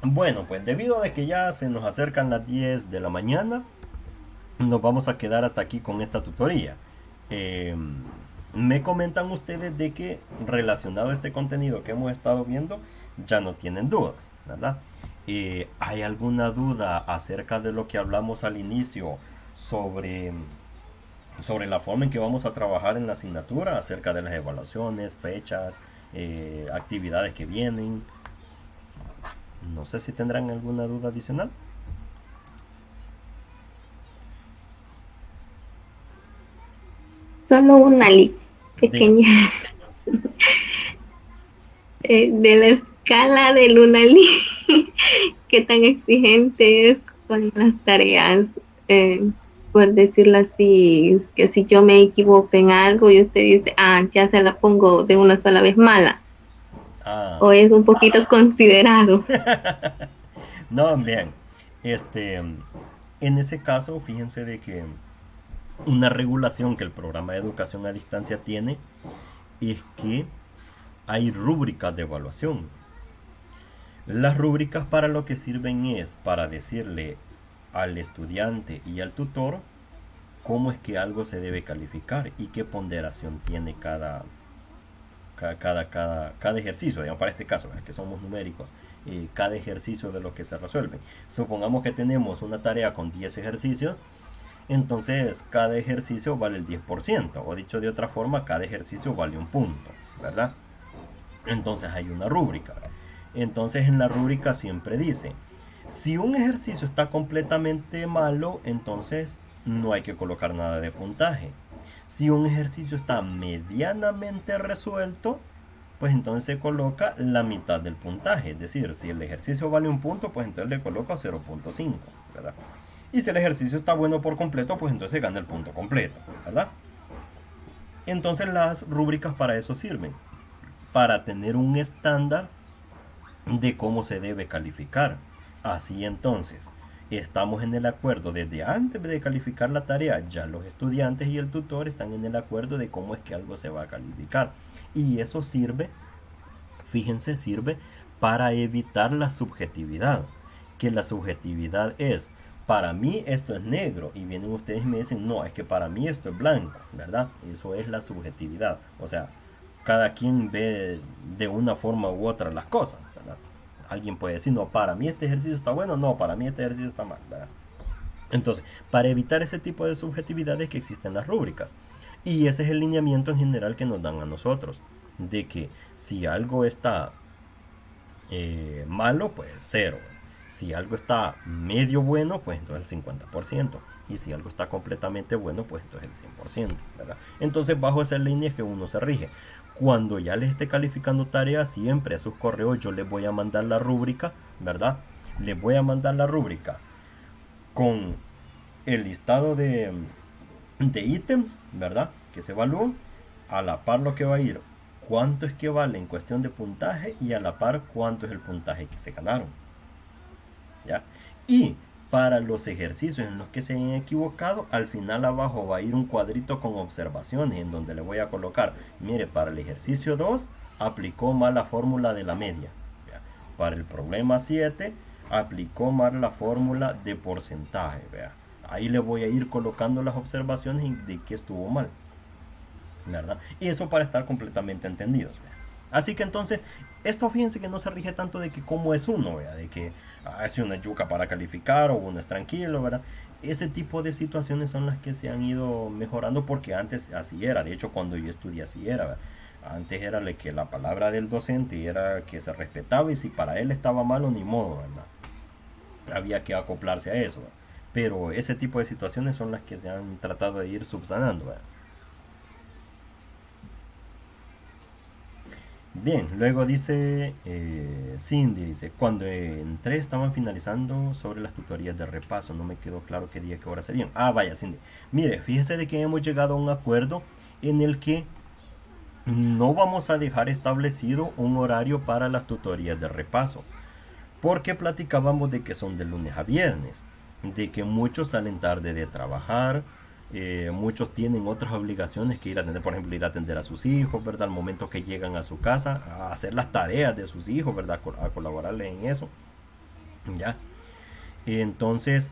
Speaker 2: Bueno, pues debido a que ya se nos acercan las 10 de la mañana, nos vamos a quedar hasta aquí con esta tutoría. Eh, Me comentan ustedes de que relacionado a este contenido que hemos estado viendo, ya no tienen dudas, ¿verdad? ¿Hay alguna duda acerca de lo que hablamos al inicio sobre la forma en que vamos a trabajar en la asignatura, acerca de las evaluaciones, fechas, actividades que vienen? No sé si tendrán alguna duda adicional.
Speaker 1: Solo una Liz
Speaker 2: Digan.
Speaker 1: pequeña. De la escala del 1 al 10, ¿qué tan exigente es con las tareas? Eh, por decirlo así, es que si yo me equivoco en algo y usted dice, ya se la pongo de una sola vez mala.
Speaker 2: Ah,
Speaker 1: o es un poquito considerado.
Speaker 2: no, bien. En ese caso, fíjense de que una regulación que el programa de educación a distancia tiene es que hay rúbricas de evaluación. Las rúbricas para lo que sirven es para decirle al estudiante y al tutor cómo es que algo se debe calificar y qué ponderación tiene cada ejercicio, digamos para este caso, que somos numéricos, cada ejercicio de lo que se resuelve. Supongamos que tenemos una tarea con 10 ejercicios, entonces cada ejercicio vale el 10%, o dicho de otra forma, cada ejercicio vale un punto, ¿verdad? Entonces hay una rúbrica. Entonces en la rúbrica siempre dice, si un ejercicio está completamente malo, entonces no hay que colocar nada de puntaje. Si un ejercicio está medianamente resuelto, pues entonces se coloca la mitad del puntaje. Es decir, si el ejercicio vale un punto, pues entonces le coloco 0.5, ¿verdad? Y si el ejercicio está bueno por completo, pues entonces se gana el punto completo, ¿verdad? Entonces las rúbricas para eso sirven, para tener un estándar de cómo se debe calificar. Así entonces, estamos en el acuerdo desde antes de calificar la tarea, ya los estudiantes y el tutor están en el acuerdo de cómo es que algo se va a calificar. Y eso sirve, fíjense, sirve para evitar la subjetividad. Que la subjetividad es, para mí esto es negro, y vienen ustedes y me dicen, no, es que para mí esto es blanco, ¿verdad? Eso es la subjetividad. O sea, cada quien ve de una forma u otra las cosas, ¿verdad? Alguien puede decir, no, para mí este ejercicio está bueno, no, para mí este ejercicio está mal, ¿verdad? Entonces, para evitar ese tipo de subjetividades que existen las rúbricas. Y ese es el lineamiento en general que nos dan a nosotros, de que si algo está malo, pues cero. Si algo está medio bueno, pues entonces el 50%. Y si algo está completamente bueno, pues entonces el 100%, ¿verdad? Entonces bajo esa línea es que uno se rige. Cuando ya les esté calificando tareas, siempre a sus correos yo les voy a mandar la rúbrica, ¿verdad? Les voy a mandar la rúbrica con el listado de ítems, ¿verdad? Que se evalúan, a la par lo que va a ir, cuánto es que vale en cuestión de puntaje y a la par cuánto es el puntaje que se ganaron, ¿ya? Y para los ejercicios en los que se han equivocado, al final abajo va a ir un cuadrito con observaciones en donde le voy a colocar, mire, para el ejercicio 2 aplicó mal la fórmula de la media, ¿ya? Para el problema 7 aplicó mal la fórmula de porcentaje, ¿vea? Ahí le voy a ir colocando las observaciones de qué estuvo mal, ¿verdad? Y eso para estar completamente entendidos, ¿vea? Así que entonces, esto fíjense que no se rige tanto de que cómo es uno, ¿vea? De que es una yuca para calificar o uno es tranquilo, ¿verdad? Ese tipo de situaciones son las que se han ido mejorando porque antes así era. De hecho, cuando yo estudié así era, ¿verdad? Antes era que la palabra del docente era que se respetaba y si para él estaba malo, ni modo, ¿verdad? Había que acoplarse a eso, ¿verdad? Pero ese tipo de situaciones son las que se han tratado de ir subsanando, ¿verdad? Bien, luego dice Cindy, dice, cuando entré estaban finalizando sobre las tutorías de repaso, no me quedó claro qué día, qué hora serían. Ah, vaya, Cindy. Mire, fíjese de que hemos llegado a un acuerdo en el que no vamos a dejar establecido un horario para las tutorías de repaso, porque platicábamos de que son de lunes a viernes, de que muchos salen tarde de trabajar, muchos tienen otras obligaciones que ir a atender, por ejemplo, ir a atender a sus hijos, ¿verdad? Al momento que llegan a su casa, a hacer las tareas de sus hijos, ¿verdad? A colaborarles en eso, ¿ya? Entonces,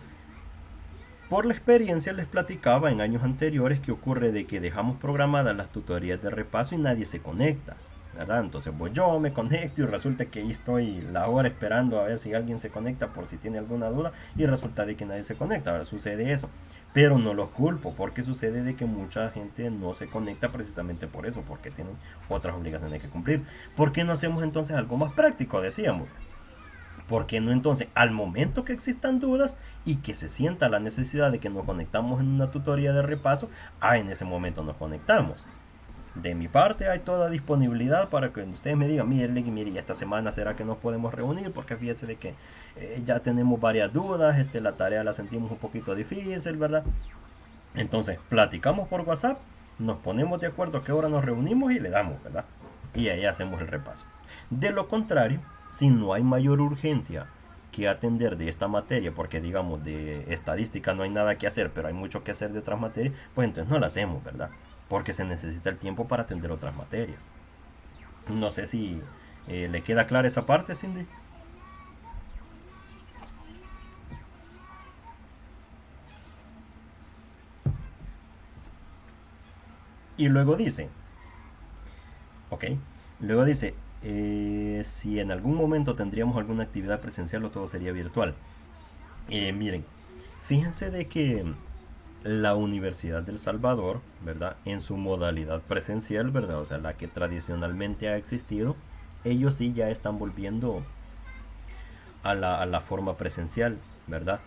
Speaker 2: por la experiencia les platicaba en años anteriores que ocurre de que dejamos programadas las tutorías de repaso y nadie se conecta, ¿verdad? Entonces pues yo me conecto y resulta que ahí estoy la hora esperando a ver si alguien se conecta por si tiene alguna duda y resulta de que nadie se conecta, ¿verdad? Sucede eso. Pero no los culpo porque sucede de que mucha gente no se conecta precisamente por eso, porque tienen otras obligaciones que cumplir. ¿Por qué no hacemos entonces algo más práctico? Decíamos. ¿Por qué no entonces, al momento que existan dudas y que se sienta la necesidad de que nos conectamos en una tutoría de repaso, en ese momento nos conectamos? De mi parte hay toda disponibilidad para que ustedes me digan, mire, esta semana será que nos podemos reunir porque fíjense de que ya tenemos varias dudas, la tarea la sentimos un poquito difícil, ¿verdad? Entonces, platicamos por WhatsApp, nos ponemos de acuerdo a qué hora nos reunimos y le damos, ¿verdad? y ahí hacemos el repaso. De lo contrario, si no hay mayor urgencia que atender de esta materia, porque digamos de estadística no hay nada que hacer, pero hay mucho que hacer de otras materias, pues entonces no la hacemos, ¿verdad? Porque se necesita el tiempo para atender otras materias. No sé si le queda clara esa parte, Cindy. Y luego dice, ok, luego dice, si en algún momento tendríamos alguna actividad presencial o todo sería virtual. Miren, fíjense de que la Universidad del Salvador, ¿verdad? En su modalidad presencial, ¿verdad? O sea, la que tradicionalmente ha existido, ellos sí ya están volviendo a la forma presencial, ¿verdad?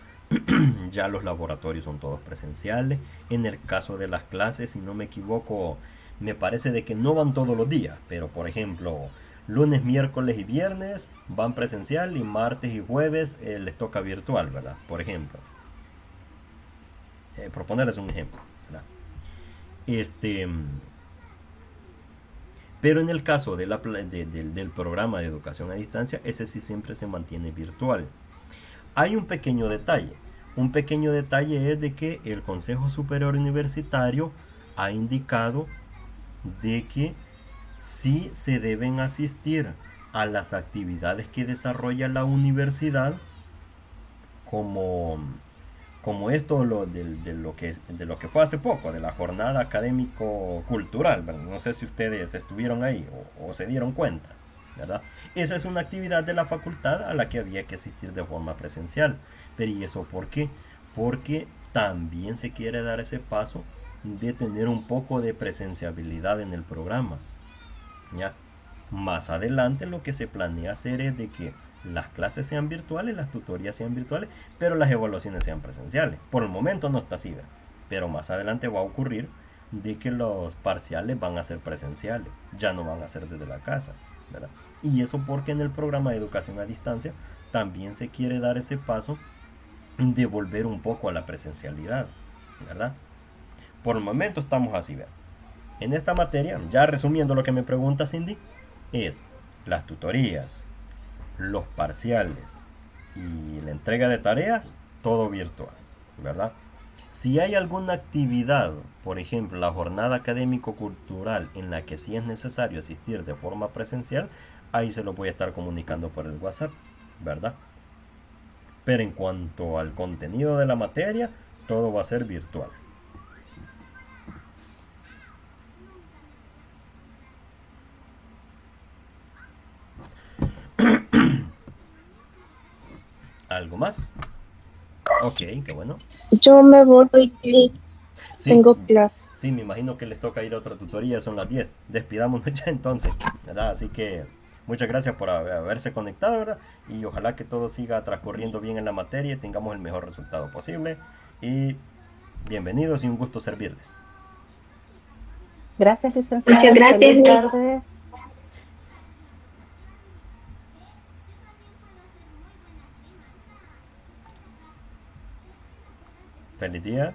Speaker 2: Ya los laboratorios son todos presenciales. En el caso de las clases, si no me equivoco, me parece de que no van todos los días, pero por ejemplo, lunes, miércoles y viernes van presencial y martes y jueves les toca virtual, ¿verdad? Por ejemplo, por ponerles un ejemplo, ¿verdad? Este, pero en el caso de del programa de educación a distancia, ese sí siempre se mantiene virtual. Hay un pequeño detalle. Un pequeño detalle es de que el Consejo Superior Universitario ha indicado de que sí se deben asistir a las actividades que desarrolla la universidad como, como esto de lo que fue hace poco, de la jornada académico-cultural. No sé si ustedes estuvieron ahí o se dieron cuenta, ¿verdad? Esa es una actividad de la facultad a la que había que asistir de forma presencial. Pero ¿y eso por qué? Porque también se quiere dar ese paso de tener un poco de presenciabilidad en el programa, ¿ya? Más adelante lo que se planea hacer es de que las clases sean virtuales, las tutorías sean virtuales, pero las evaluaciones sean presenciales. Por el momento no está así, ¿verdad? Pero más adelante va a ocurrir de que los parciales van a ser presenciales, ya no van a ser desde la casa, ¿verdad? Y eso porque en el programa de educación a distancia también se quiere dar ese paso de volver un poco a la presencialidad, ¿verdad? Por el momento estamos así, ¿verdad? En esta materia, ya resumiendo lo que me pregunta Cindy, es las tutorías, los parciales y la entrega de tareas, todo virtual, ¿verdad? Si hay alguna actividad, por ejemplo, la jornada académico-cultural en la que sí es necesario asistir de forma presencial, ahí se lo voy a estar comunicando por el WhatsApp, ¿verdad? Pero en cuanto al contenido de la materia, todo va a ser virtual. ¿Algo más? Ok, qué bueno.
Speaker 4: Yo me voy, Lili.
Speaker 2: Sí,
Speaker 4: Tengo clase.
Speaker 2: sí, me imagino que les toca ir a otra tutoría, son las 10. Despidámonos ya entonces, ¿verdad? Así que muchas gracias por haberse conectado, ¿verdad? Y ojalá que todo siga transcurriendo bien en la materia y tengamos el mejor resultado posible. Y bienvenidos y un gusto servirles.
Speaker 3: Gracias,
Speaker 1: Muchas
Speaker 3: licenciada.
Speaker 1: gracias.
Speaker 3: Feliz tarde.
Speaker 2: Feliz día.